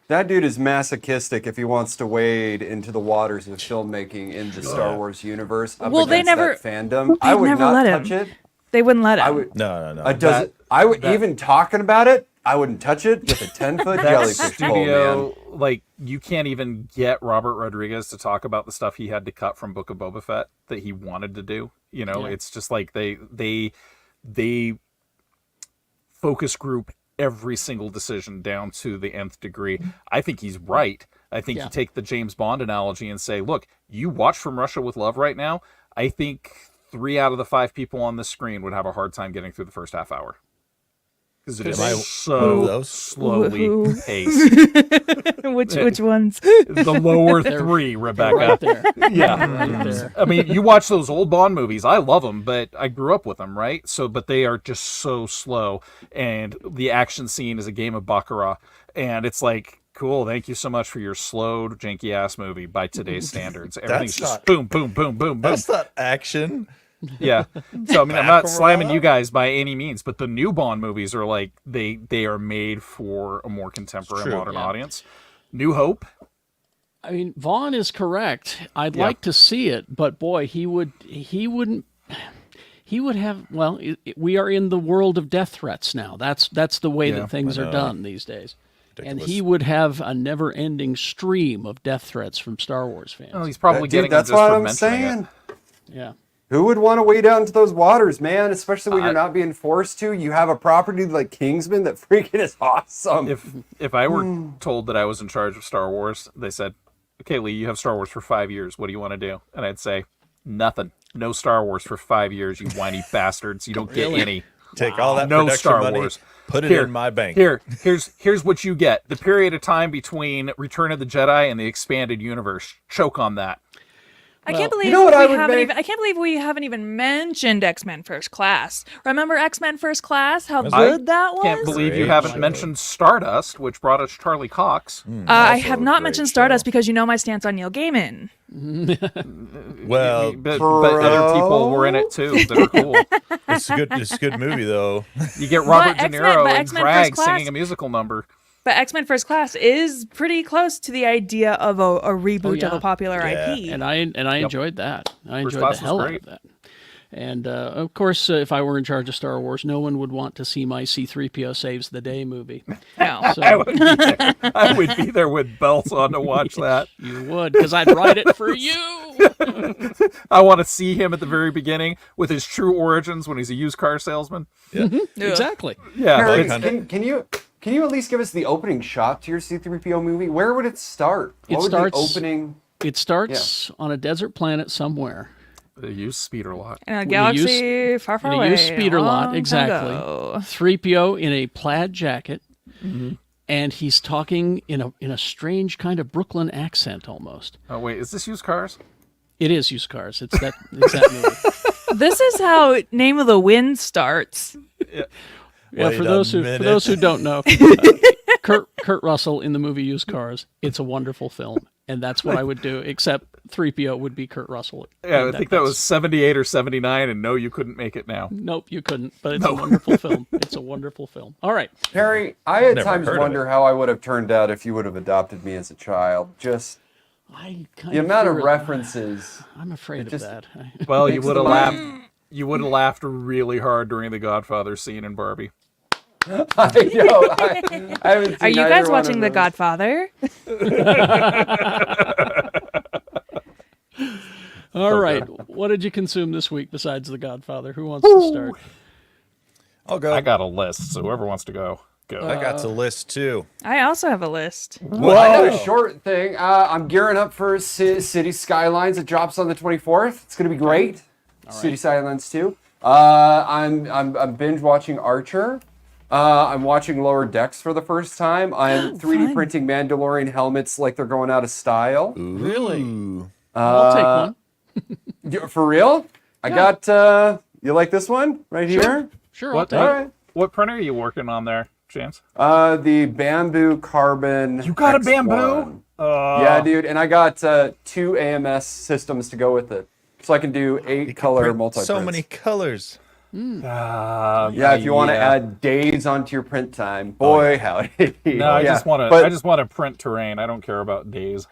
That dude is masochistic if he wants to wade into the waters of filmmaking in the Star Wars universe up Well, they against never- that fandom. I would never not let touch him. it. They wouldn't let him. I would. No. I would even talking about it. I wouldn't touch it with a 10-foot That jellyfish pole, man. studio, like, you can't even get Robert Rodriguez to talk about the stuff he had to cut from Book of Boba Fett that he wanted to do. Yeah. It's just like they focus group every single decision down to the nth degree. I think he's right. I think Yeah. you take the James Bond analogy and say, look, you watch From Russia with Love right now. I think 3 out of the 5 people on the screen would have a hard time getting through the first half hour. Because it is Am I one of so those? slowly Who? paced. Which ones? The lower 3, Rebecca. Right there. Yeah. Right there. I mean, you watch those old Bond movies. I love them, but I grew up with them, right? So, but they are just so slow. And the action scene is a game of Baccarat. And it's like, cool, thank you so much for your slow, janky-ass movie by today's standards. Everything's just not- boom, boom, boom, boom, boom. That's not action. Yeah. So, I mean, I'm not Baccarat? slamming you guys by any means, but the new Bond movies are like, they are made for a more contemporary, It's true, modern yeah. audience. New Hope. I mean, Vaughn is correct. I'd Yeah. like to see it, but boy, he would have, well, we are in the world of death threats now. That's the way Yeah, that things I are know. done these days. And Ridiculous. he would have a never-ending stream of death threats from Star Wars fans. Oh, he's probably Dude, getting them that's just what for I'm mentioning saying. it. Yeah. Who would want to wade out into those waters, man? Especially when you're not being forced to. You have a property like Kingsman that freaking is awesome. If I were told that I was in charge of Star Wars, they said, okay, Lee, you have Star Wars for 5 years. What do you want to do? And I'd say, nothing. No Star Wars for 5 years, you whiny bastards. You don't get any. Take all that No production Star money, Wars. put it in my bank. Here's what you get. The period of time between Return of the Jedi and the expanded universe. Choke on that. I can't believe I can't believe we haven't even mentioned X-Men First Class. Remember X-Men First Class? How good that was? Can't believe you haven't mentioned Stardust, which brought us Charlie Cox. I have not mentioned Stardust because you know my stance on Neil Gaiman. Well, but other people were in it too that are cool. it's a good movie though. You get Robert De X-Men- Niro but in X-Men drag First Class- singing a musical number. But X-Men First Class is pretty close to the idea of a reboot of a popular IP. And I enjoyed that. I First enjoyed Class the hell was out great. of that. And of course, if I were in charge of Star Wars, no one would want to see my C-3PO Saves the Day movie. No. So I would be there with bells on to watch that. you would, because I'd write it for you. I want to see him at the very beginning with his true origins when he's a used car salesman. Exactly. Yeah, Harry, but can you at least give us the opening shot to your C-3PO movie? Where would it start? What would the opening? It starts on a desert planet somewhere. the used speeder lot. In a galaxy far, far in away. a used speeder long lot, time exactly. ago. 3PO in a plaid jacket, and he's talking in a strange kind of Brooklyn accent almost. Oh wait, is this used cars? It is used cars. It's that movie. This is how Name of the Wind starts. Yeah, Wait for a those who don't know, Kurt Russell in the movie Used Cars. It's a wonderful film, and that's what I would do. Except 3PO would be Kurt Russell. Yeah, I think that was 78 or 79, and no, you couldn't make it now. Nope, you couldn't. But it's a wonderful film. It's a wonderful film. All right. Harry, I at Never times heard of wonder it. how I would have turned out if you would have adopted me as a child. Just the amount of references. I'm afraid just- of that. Well, you Makes would have the laughed. mind- You would have laughed really hard during the Godfather scene in Barbie. I know. I haven't seen Are you either guys one watching of The those. Godfather? All right. What did you consume this week besides The Godfather? Who wants to start? I'll go. I got a list, so whoever wants to go, go. I got the list too. I also have a list. Well, I got a short thing. I'm gearing up for City Skylines. It drops on the 24th. It's going to be great. City Skylines 2. I'm binge watching Archer. I'm watching Lower Decks for the first time. I'm 3D printing Mandalorian helmets like they're going out of style. Really? I'll take one. For real? I got. You like this one right here? Sure, I'll What, take All it. right. what printer are you working on there, James? The bamboo carbon. You got a X1. bamboo? Yeah, dude, and I got 2 AMS systems to go with it, so I can do 8 color Print multi. so many colors. Yeah, if you want to add days onto your print time, boy, howdy. No, I Yeah, just want to. but- I just want to print terrain. I don't care about days.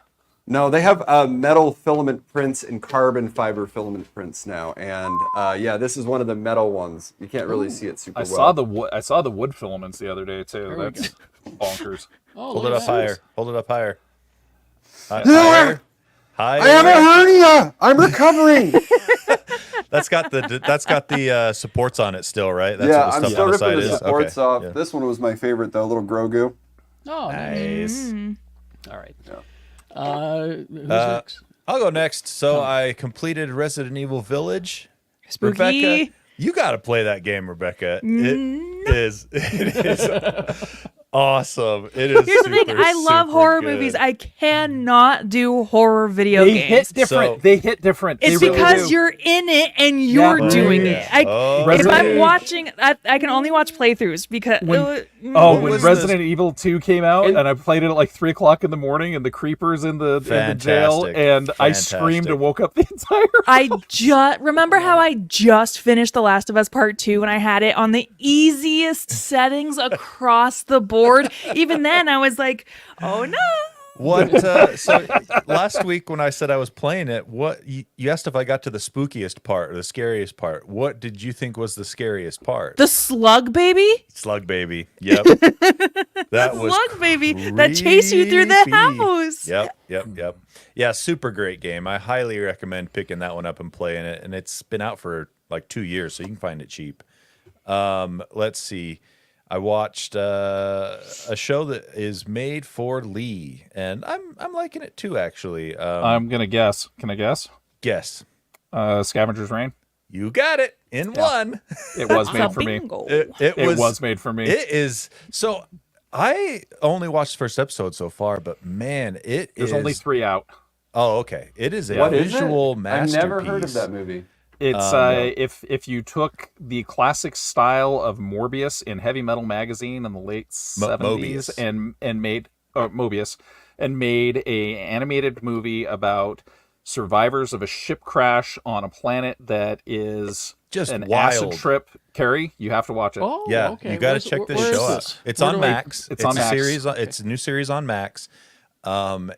No, they have metal filament prints and carbon fiber filament prints now, and yeah, this is one of the metal ones. You can't really see it super I well. saw the wood. I saw the wood filaments the other day too. There we That's bonkers. Oh, Hold look it at up that. higher. Hold it up higher. Higher. Higher. I have a hernia. I'm recovering. That's got the supports on it still, right? That's Yeah, what I'm the still stuff on the ripping side the is. supports Okay, off. yeah. This one was my favorite, though, little Grogu. Oh, Nice. all right. Who's next? I'll go next. So I completed Resident Evil Village. Spooky. Rebecca, you got to play that game, Rebecca. It is awesome. It is. Here's the thing. super, I love super horror good. movies. I cannot do horror video They games. hit different. So- they hit different. It's They really because do. you're in it and you're Yeah. doing Yeah. it. If Resident- I'm watching, I can only watch playthroughs because. Oh, What when was Resident Evil 2 came out, and I played it at like 3 o'clock in the morning, and the creepers in the jail, Fantastic. and I screamed and woke up the entire. I just remember how I just finished The Last of Us Part 2 and I had it on the easiest settings across the board. Even then, I was like, oh no. What? So last week when I said I was playing it, what you asked if I got to the spookiest part or the scariest part. What did you think was the scariest part? The slug baby? Slug baby. Yep. That was Slug baby that chased you through the creepy. house. Yep. Yeah, super great game. I highly recommend picking that one up and playing it. And it's been out for like 2 years, so you can find it cheap. Let's see. I watched a show that is made for Lee, and I'm liking it too. Actually, I'm gonna guess. Can I guess? Guess. Scavenger's Reign. You got it in one. It was made for me. Bingo. It Was made for me. It is. So I only watched the first episode so far, but man, There's only 3 out. Oh, okay. It is a What is visual it? masterpiece. I've never heard of that movie. It's if you took the classic style of Morbius in Heavy Metal magazine in the late 70s Mobius. and made Mobius and made a animated movie about survivors of a ship crash on a planet that is Just an wild. acid trip. Carrie, you have to watch it. Oh, Yeah, okay. you got to Where's- check this where is show out. this? It's Where on do I- Max. It's on a Max. series. It's a new series on Max, and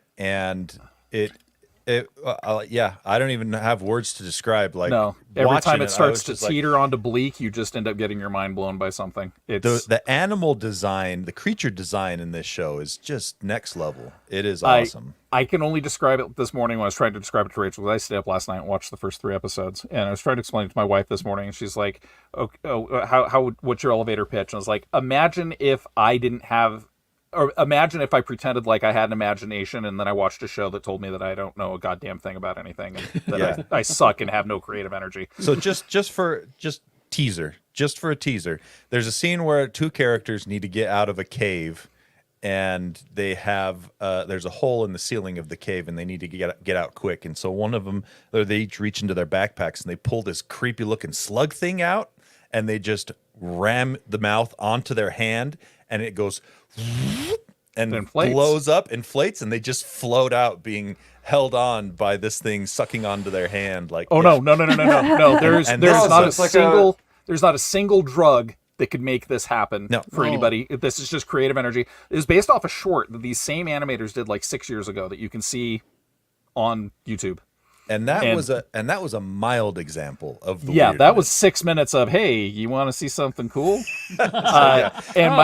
yeah, I don't even have words to describe. Like, No, every watching time it I starts was to just like, teeter onto bleak, you just end up getting your mind blown by something. It's the animal design, the creature design in this show is just next level. It is awesome. I can only describe it this morning when I was trying to describe it to Rachel. I stayed up last night and watched the first 3 episodes, and I was trying to explain it to my wife this morning, and she's like, what's your elevator pitch? And I was like, imagine if I didn't have, or imagine if I pretended like I had an imagination, and then I watched a show that told me that I don't know a goddamn thing about anything, and that I suck and have no creative energy. So just for a teaser, there's a scene where 2 characters need to get out of a cave, and they have there's a hole in the ceiling of the cave, and they need to get out quick. And so one of them, they each reach into their backpacks and they pull this creepy looking slug thing out, and they just ram the mouth onto their hand, and it goes and Inflates. blows up, inflates, and they just float out, being held on by this thing sucking onto their hand. Like, Oh yeah. no! There's And there's this not a is like single there's not a single drug that could make this happen No. for anybody. This is just creative energy. It is based off a short that these same animators did like 6 years ago that you can see on YouTube. And that was a mild example of the Yeah, that weirdness. was 6 minutes of, hey, you want to see something cool? And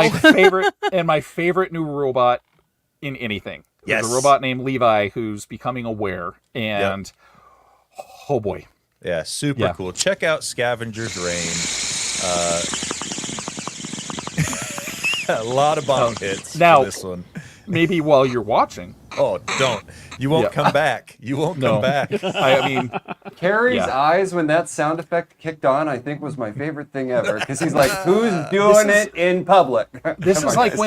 my favorite new robot in anything. Yes. There's a robot named Levi who's becoming aware, and oh boy. Yeah, super Yeah. cool. Check out Scavenger's Reign. A lot of bomb hits now- for this one. Maybe while you're watching. Oh, don't. You won't Yeah. come back. You won't No. come back. I mean, Carrie's Yeah. eyes when that sound effect kicked on, I think was my favorite thing ever. Because he's like, who's doing it in public? this Come is on, like guys.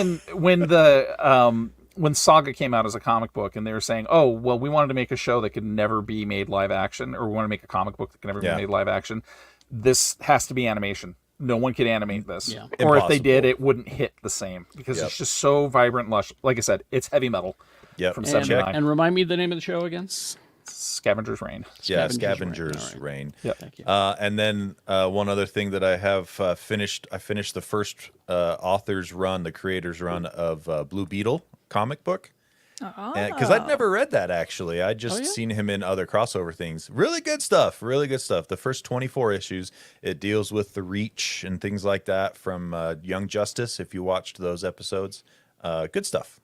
when Saga came out as a comic book, and they were saying, "Oh, well, we wanted to make a show that could never be made live action, or we want to make a comic book that can never Yeah. be made live action. This has to be animation. No one could animate this, Yeah. or if they Impossible. did, it wouldn't hit the same because Yep. it's just so vibrant, and lush. Like I said, it's heavy metal Yep. from And, 79. and remind me the name of the show again. Scavenger's Reign. Yeah, Scavenger's Scavenger's Reign. Reign. Yep. Thank you. And then one other thing that I have finished. I finished the first author's run, the creator's run of Blue Beetle comic book. Because I'd never read that, actually. I'd just seen him in other crossover things. Really good stuff. Really good stuff. The first 24 issues, it deals with the Reach and things like that from Young Justice, if you watched those episodes. Good stuff.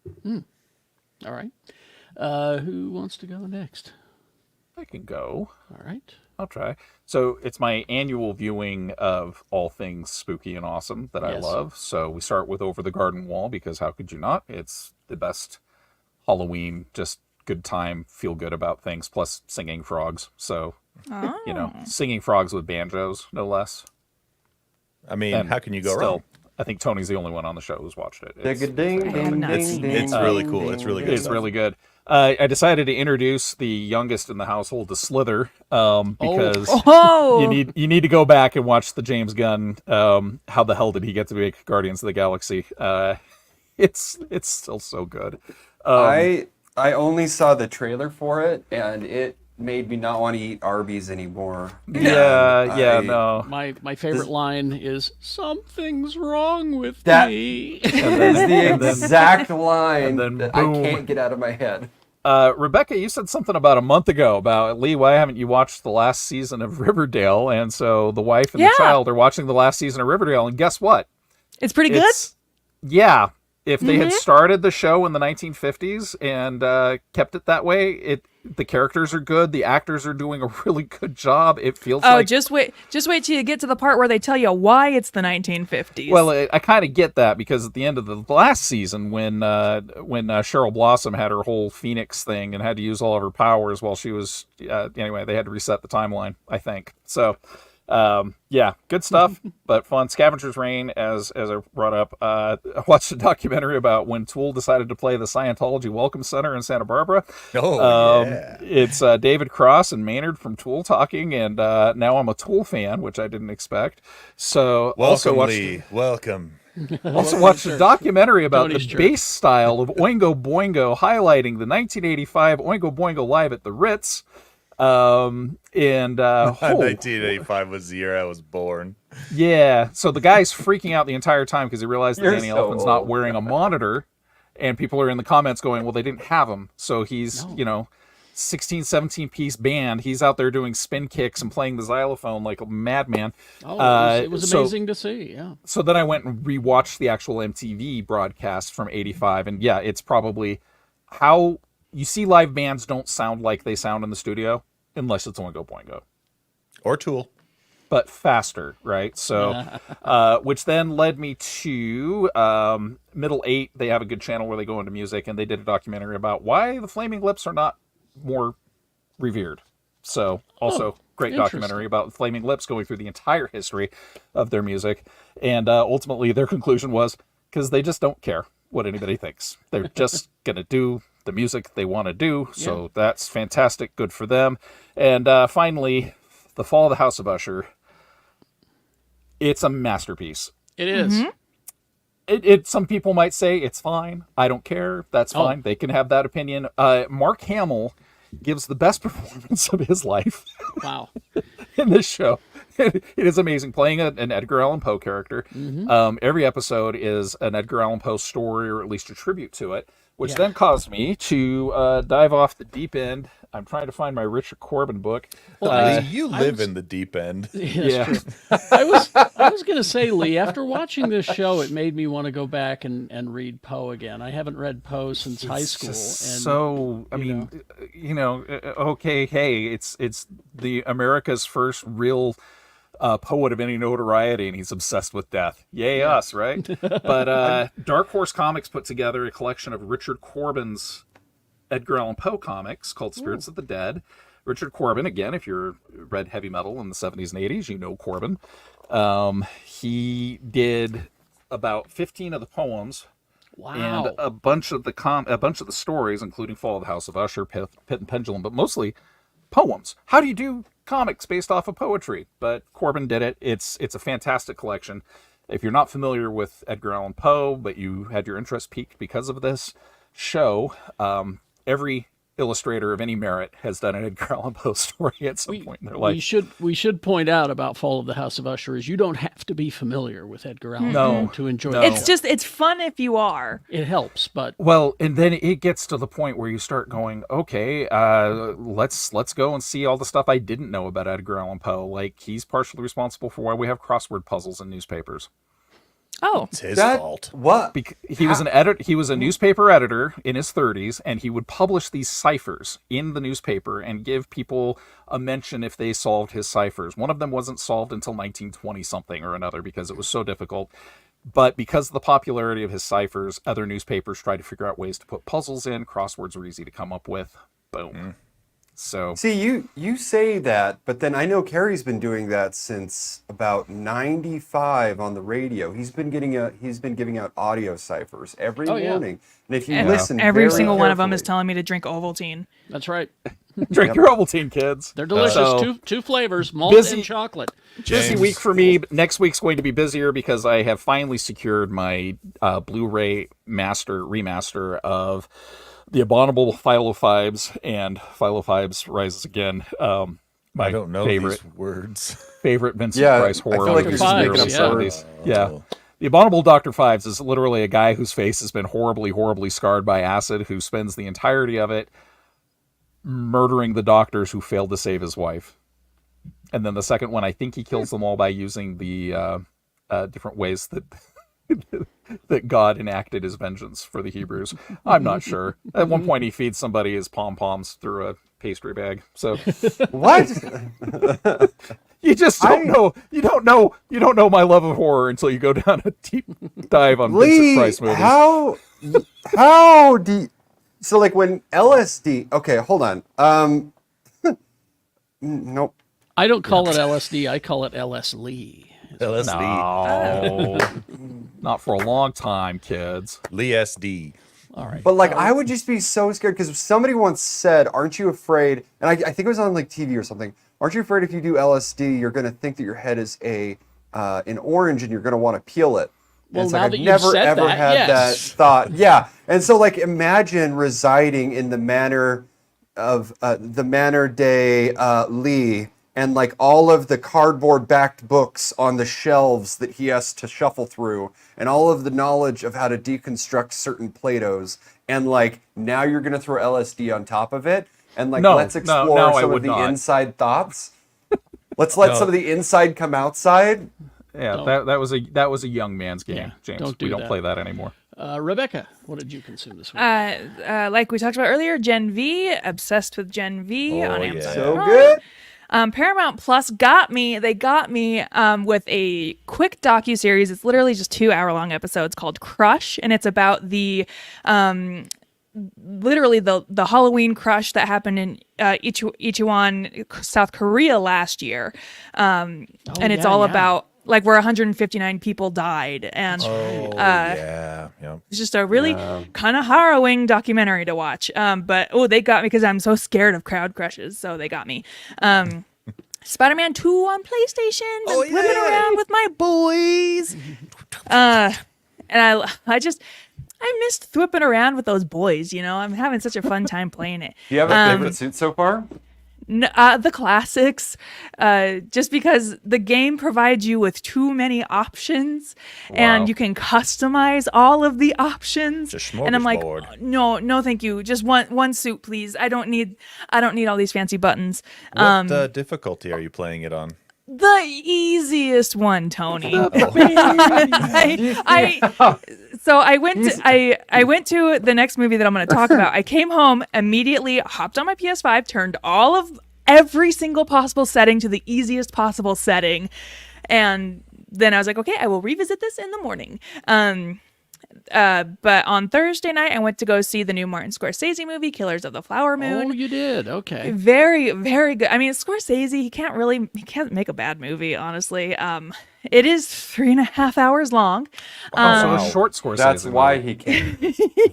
All right. Who wants to go next? I can go. All right. I'll try. So it's my annual viewing of all things spooky and awesome that I Yes. love. So we start with Over the Garden Wall, because how could you not? It's the best Halloween, just good time, feel good about things, plus singing frogs. So, singing frogs with banjos, no less. I mean, And how can you go still, wrong? I think Tony's the only one on the show who's watched it. It's, Ding, ding, not ding, seen ding, it. It's really ding, cool. ding, It's really ding. good. it's stuff. really good. I decided to introduce the youngest in the household to Slither, because Oh, you need to go back and watch the James Gunn. How the hell did he get to make Guardians of the Galaxy? It's still so good. I only saw the trailer for it, and it made me not want to eat Arby's anymore. Yeah, I- no. My favorite line is "Something's wrong with That- me." That is the exact line and then that boom. I can't get out of my head. Rebecca, you said something about a month ago about, Lee, why haven't you watched the last season of Riverdale? And so the wife and the Yeah. child are watching the last season of Riverdale, and guess what? it's pretty good. Yeah, If they had started the show in the 1950s and kept it that way, the characters are good. The actors are doing a really good job. It feels like... just wait till you get to the part where they tell you why it's the 1950s. Well, I kind of get that, because at the end of the last season, when Cheryl Blossom had her whole Phoenix thing and had to use all of her powers while she was... anyway, they had to reset the timeline, I think. So... yeah, good stuff, but fun. Scavenger's Reign, as I brought up, I watched a documentary about when Tool decided to play the Scientology Welcome Center in Santa Barbara. Yeah. It's David Cross and Maynard from Tool talking, and now I'm a Tool fan, which I didn't expect. So Welcome, Lee. Welcome. Also watched a documentary about Tony's the church. bass style of Oingo Boingo, highlighting the 1985 Oingo Boingo Live at the Ritz. 1985 was the year I was born. Yeah, so the guy's freaking out the entire time because he realized that You're Danny so Elfman's not old. wearing a monitor, and people are in the comments going, well, they didn't have him. So he's, 16, 17-piece band. He's out there doing spin kicks and playing the xylophone like a madman. It was so- amazing to see. Yeah. So then I went and rewatched the actual MTV broadcast from 85, and yeah, it's probably how you see live bands don't sound like they sound in the studio unless it's Oingo Boingo. Or Tool. But faster, right? So, which then led me to Middle 8. They have a good channel where they go into music, and they did a documentary about why the Flaming Lips are not more revered. So, also great documentary about Flaming Lips going through the entire history of their music. And ultimately, their conclusion was because they just don't care what anybody thinks. They're just going to do the music they want to do. So that's fantastic. Good for them. And finally, The Fall of the House of Usher. It's a masterpiece. It is. It some people might say it's fine. I don't care. That's fine. They can have that opinion. Mark Hamill gives the best performance of his life Wow. in this show. It is amazing, playing an Edgar Allan Poe character. Every episode is an Edgar Allan Poe story, or at least a tribute to it, which then caused me to dive off the deep end. I'm trying to find my Richard Corbin book. Lee, you live in the deep end. Yeah. I was going to say, Lee, after watching this show, it made me want to go back and read Poe again. I haven't read Poe since high school. So, I mean, okay, hey, it's the America's first real poet of any notoriety, and he's obsessed with death. Yay, us, right? But Dark Horse Comics put together a collection of Richard Corbin's Edgar Allan Poe comics called Spirits of the Dead. Richard Corbin, again, if you're read heavy metal in the 70s and 80s, you know Corbin. He did about 15 of the poems. Wow. And a bunch of the stories, including Fall of the House of Usher, Pit and Pendulum, but mostly poems. How do you do comics based off of poetry? But Corbin did it. It's a fantastic collection. If you're not familiar with Edgar Allan Poe, but you had your interest piqued because of this show, every illustrator of any merit has done an Edgar Allan Poe story at some point in their life. We should point out about Fall of the House of Usher is you don't have to be familiar with Edgar Allan Poe to enjoy it. It's fun if you are. It helps, but Well, and then it gets to the point where you start going, okay, let's go and see all the stuff I didn't know about Edgar Allan Poe. Like, he's partially responsible for why we have crossword puzzles in newspapers. Oh, It's his fault. What? He was an editor. He was a newspaper editor in his 30s, and he would publish these ciphers in the newspaper and give people a mention if they solved his ciphers. One of them wasn't solved until 1920 something or another because it was so difficult. But because of the popularity of his ciphers, other newspapers tried to figure out ways to put puzzles in. Crosswords were easy to come up with. Boom. So See, you say that, but then I know Carrie's been doing that since about 95 on the radio. He's been giving out audio ciphers every morning. And if you listen every very single one of them is carefully- telling me to drink Ovaltine. that's right. drink your Ovaltine, kids. They're delicious. So- Two flavors, malt Busy- and chocolate. Busy James. week for me. But next week's going to be busier because I have finally secured my Blu-ray remaster of The Abominable Philophiles and Philophiles Rises Again. My I don't know favorite these words. Vincent Yeah, Price I feel horror like movies you're just of the making early up words. 70s. Yeah. The Abominable Dr. Fives is literally a guy whose face has been horribly, horribly scarred by acid, who spends the entirety of it murdering the doctors who failed to save his wife. And then the second one, I think he kills them all by using the different ways that that God enacted his vengeance for the Hebrews. I'm not sure. At one point, he feeds somebody his pom-poms through a pastry bag. So What? you just don't know. You don't know my love of horror until you go down a deep dive on Vincent Lee, Price movies. how do you, so like when LSD, okay, hold on. Nope. I don't call it LSD. I call it LS Lee. LSD. No, not for a long time, kids. Lee SD. All right. But like, I would just be so scared because somebody once said, "Aren't you afraid?" And I think it was on like TV or something. Aren't you afraid if you do LSD, you're going to think that your head is an orange and you're going to want to peel it? Well, it's now like that I've you've never said ever that, had yes. that thought. Yeah, and so like, imagine residing in the manor of the Manor de Lee. And like all of the cardboard-backed books on the shelves that he has to shuffle through, and all of the knowledge of how to deconstruct certain Platos, and like now you're gonna throw LSD on top of it, and like let's explore some of the inside thoughts. Let's let some of the inside come outside. Yeah, that was a young man's game, Yeah, James. we don't play that anymore. Rebecca, what did you consume this week? Like we talked about earlier, Gen V, obsessed with Gen V on Amazon. So Prime. good. Paramount Plus got me. They got me with a quick docuseries. It's literally just 2-hour-long episodes called Crush, and it's about the literally the Halloween crush that happened in Icheon, South Korea last year. And it's all about like where 159 people died, and it's just a really kind of harrowing documentary to watch. But they got me because I'm so scared of crowd crushes, so they got me. Spider-Man 2 on PlayStation, and flipping around with my boys. And I missed whipping around with those boys. You know, I'm having such a fun time playing it. Do you have a favorite suit so far? The classics, just because the game provides you with too many options, and you can customize all of the options. And I'm like, no, thank you. Just one suit, please. I don't need all these fancy buttons. What difficulty are you playing it on? The easiest one, Tony. So I went to the next movie that I'm going to talk about. I came home, immediately hopped on my PS5, turned every single possible setting to the easiest possible setting, and then I was like, okay, I will revisit this in the morning. But on Thursday night, I went to go see the new Martin Scorsese movie, Killers of the Flower Moon. Oh, you did? Okay. Very, very good. I mean, Scorsese, he can't make a bad movie, honestly. It is 3.5 hours long. So a short Scorsese. That's why he can't.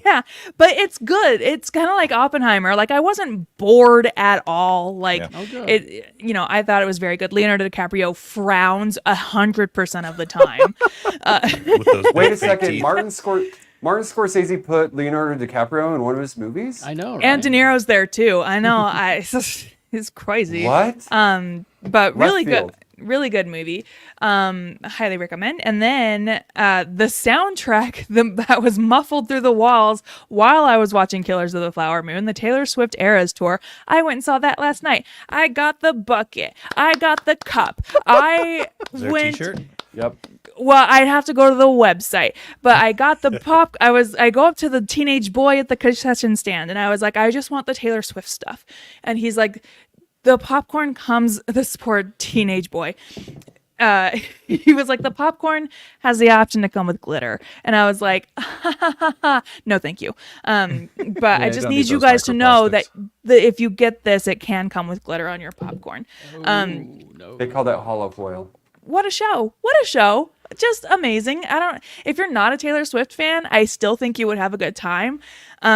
Yeah, but it's good. It's kind of like Oppenheimer. Like, I wasn't bored at all. Like, I thought it was very good. Leonardo DiCaprio frowns 100% of the time. Wait a second, Martin Scorsese put Leonardo DiCaprio in one of his movies? I know, right? And De Niro's there too. I know. It's crazy. What? But really good. Really good movie. Highly recommend. And then the soundtrack that was muffled through the walls while I was watching Killers of the Flower Moon, the Taylor Swift Eras Tour. I went and saw that last night. I got the bucket. I got the cup. Is there a t-shirt? Yep. Well, I'd have to go to the website, but I got the pop. I go up to the teenage boy at the concession stand, and I was like, I just want the Taylor Swift stuff. And he's like, the popcorn comes, this poor teenage boy. He was like, the popcorn has the option to come with glitter. And I was like, no, thank you. But I just need you guys to know that if you get this, it can come with glitter on your popcorn. No. They call that hollow foil. What a show. What a show. Just amazing. If you're not a Taylor Swift fan, I still think you would have a good time.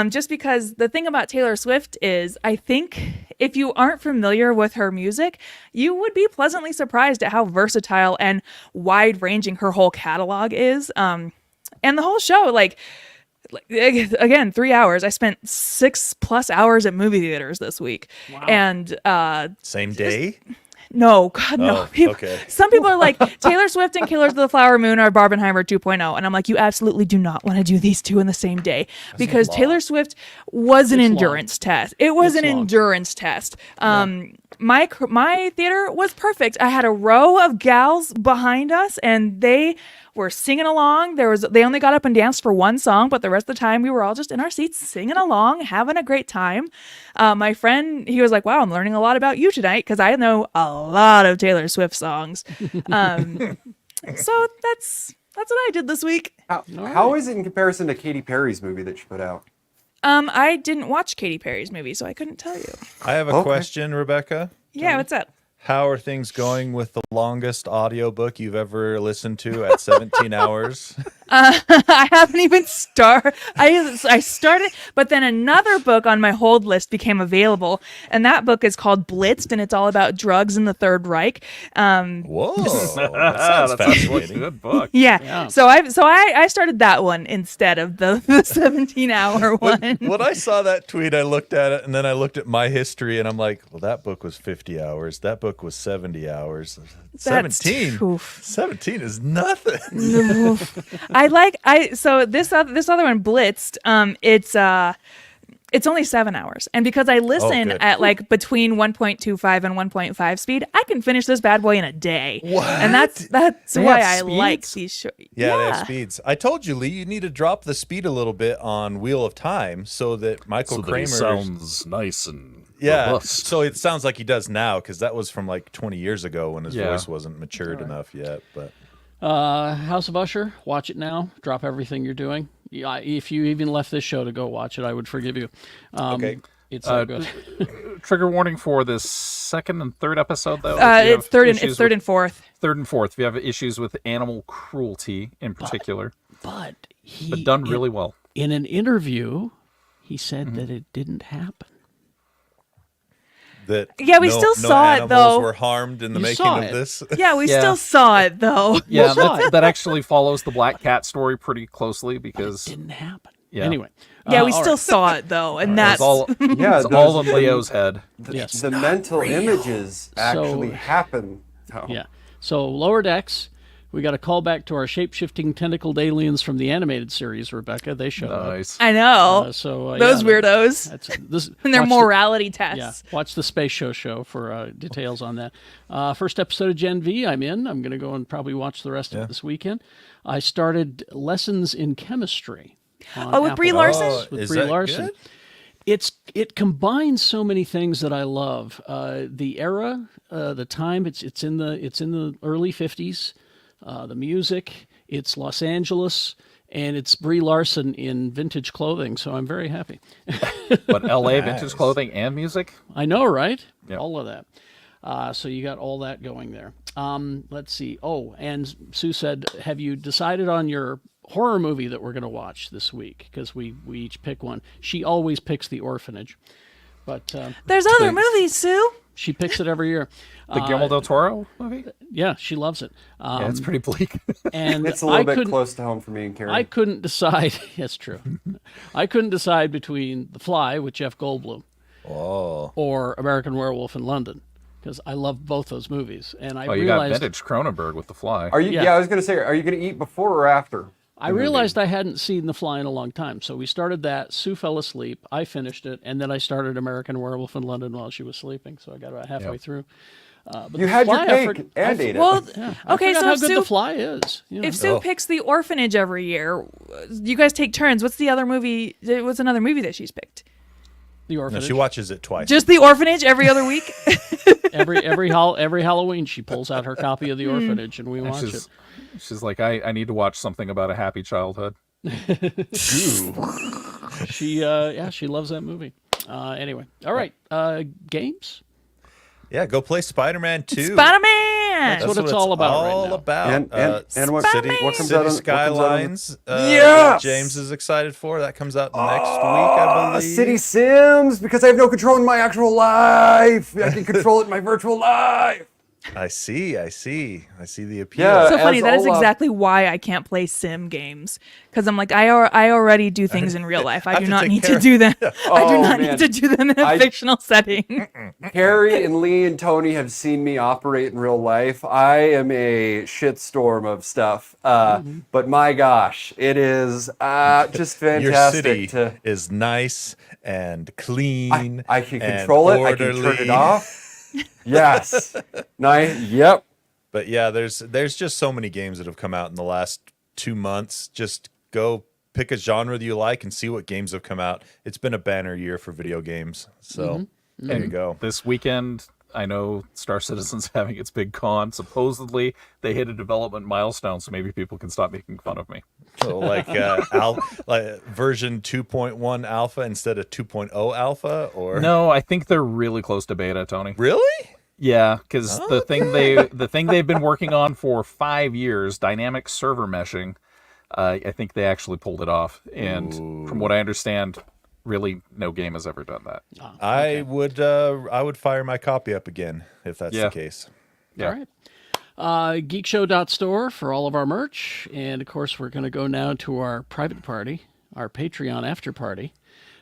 Just because the thing about Taylor Swift is, I think if you aren't familiar with her music, you would be pleasantly surprised at how versatile and wide ranging her whole catalog is. And the whole show, like again, 3 hours. I spent 6+ hours at movie theaters this week. Wow. And same day? No, God, no. Okay. Some people are like, Taylor Swift and Killers of the Flower Moon are Barbenheimer 2.0. And I'm like, you absolutely do not want to do these two in the same day. Because Taylor Swift was an endurance test. It was an endurance test. My theater was perfect. I had a row of gals behind us, and they were singing along. They only got up and danced for one song, but the rest of the time we were all just in our seats singing along, having a great time. My friend, he was like, "Wow, I'm learning a lot about you tonight because I know a lot of Taylor Swift songs." So that's what I did this week. How is it in comparison to Katy Perry's movie that she put out? I didn't watch Katy Perry's movie, so I couldn't tell you. I have a question, Rebecca. Yeah, what's up? How are things going with the longest audiobook you've ever listened to at 17 hours? I haven't even started. I started, but then another book on my hold list became available, and that book is called Blitzed, and it's all about drugs in the Third Reich. Whoa, that sounds fascinating. A good book. Yeah. So I started that one instead of the 17-hour one. When I saw that tweet, I looked at it, and then I looked at my history, and I'm like, well, that book was 50 hours. That book was 70 hours. 17. 17 is nothing. So this other one, Blitzed, it's only 7 hours, and because I listen at like between 1.25 and 1.5 speed, I can finish this bad boy in a day. What? And that's They why have I like speeds? these shows. Yeah, they have speeds. I told you, Lee, you need to drop the speed a little bit on Wheel of Time so that Michael Kramer sounds nice and robust. So it sounds like he does now, because that was from like 20 years ago when his voice wasn't matured enough yet. But House of Usher, watch it now. Drop everything you're doing. If you even left this show to go watch it, I would forgive you. Okay. It's so good. Trigger warning for the second and third episode, though. It's third and fourth. Third and fourth. If you have issues with animal cruelty in particular, But done really well. In an interview, he said that it didn't happen. that we still saw it, animals though. were harmed in the You making saw of it. this. Yeah, we Yeah. still saw it though. Yeah, that actually follows the Black Cat story pretty closely because Didn't happen. Yeah. Anyway. Yeah, we all still right. saw it though, and it's that's all Yeah, it's all in Leo's head. Yes. The mental images actually So- happen. Oh. Yeah. So Lower Decks, we got a call back to our shape-shifting tentacled aliens from the animated series, Rebecca. They showed up. Nice. I know those weirdos This, and their watch morality tests. Yeah, watch the Space Show for details on that. First episode of Gen V, I'm in. I'm going to go and probably watch the rest of it this weekend. I started Lessons in Chemistry. on with Brie Apple Larson? Plus with Is Brie that Larson. good? It combines so many things that I love. The era, the time. It's in the early 50s. The music. It's Los Angeles. And it's Brie Larson in vintage clothing, so I'm very happy. But L.A. vintage clothing and music. I know, right? Yep. All of that. So you got all that going there. Let's see. Oh, and Sue said, have you decided on your horror movie that we're going to watch this week? Because we each pick one. She always picks The Orphanage. But There's other movies, Sue. she picks it every year. The Guillermo del Toro movie. Yeah, she loves it. Yeah, it's pretty bleak. And It's a little bit close to home for me and Karen. I couldn't decide. That's true. I couldn't decide between The Fly with Jeff Goldblum Oh, or American Werewolf in London, because I love both those movies. And I Oh, you got realized vintage Cronenberg with The Fly. Are you? Yeah. Yeah, I was gonna say, are you gonna eat before or after? I realized I hadn't seen The Fly in a long time. So we started that. Sue fell asleep. I finished it. And then I started American Werewolf in London while she was sleeping. So I got about halfway through. But You The had your Fly, cake and ate it. Well, I okay, forgot so how if good Sue, The Fly is. You know. if Sue picks The Orphanage every year, you guys take turns. What's the other movie? What's another movie that she's picked? The no, Orphanage. she watches it twice. Just The Orphanage every other week? every Halloween she pulls out her copy of The Orphanage and we watch it. She's like, I need to watch something about a happy childhood. She loves that movie. Anyway, all right. Games. Yeah, go play Spider-Man 2. Spider-Man! That's what it's all about right now. about. And what City, what comes City out on Skylines. Yes! that James is excited for. That comes out next week, I believe. City Sims, because I have no control in my actual life. I can control it in my virtual life. I see the appeal. Yeah. So funny. as That is all, exactly why I can't play sim games, because I'm like, I already do things in real life. I have do to not take need care to do them. I do Oh, not man. need to do them in a fictional setting. Carrie and Lee and Tony have seen me operate in real life. I am a shitstorm of stuff. But my gosh, it is just Your fantastic. city is nice and clean. I can and control it. I can turn orderly. it off. Yes. Nice. Yep. But yeah, there's just so many games that have come out in the last 2 months. Just go pick a genre that you like and see what games have come out. It's been a banner year for video games. So there you go. This weekend, I know Star Citizen's having its big con. Supposedly, they hit a development milestone, so maybe people can stop making fun of me. So like version 2.1 alpha instead of 2.0 alpha, or No, I think they're really close to beta, Tony. really? Yeah, because the thing they've been working on for 5 years, dynamic server meshing, I think they actually pulled it off. And from what I understand, really no game has ever done that. I would fire my copy up again if that's the case. Yeah. All right. Geekshow.store for all of our merch. And, of course, we're going to go now to our private party, our Patreon after party.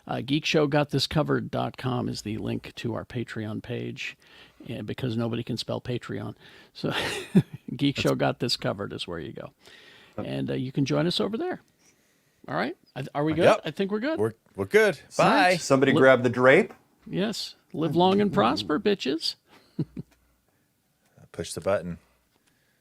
Geekshowgotthiscovered.com is the link to our Patreon page, and because nobody can spell Patreon. So Geek Show Got This Covered is where you go. And you can join us over there. All right. Are we good? Yep. I think we're good. We're good. Bye. Somebody grab the drape. Yes. Live long and prosper, bitches. Push the button.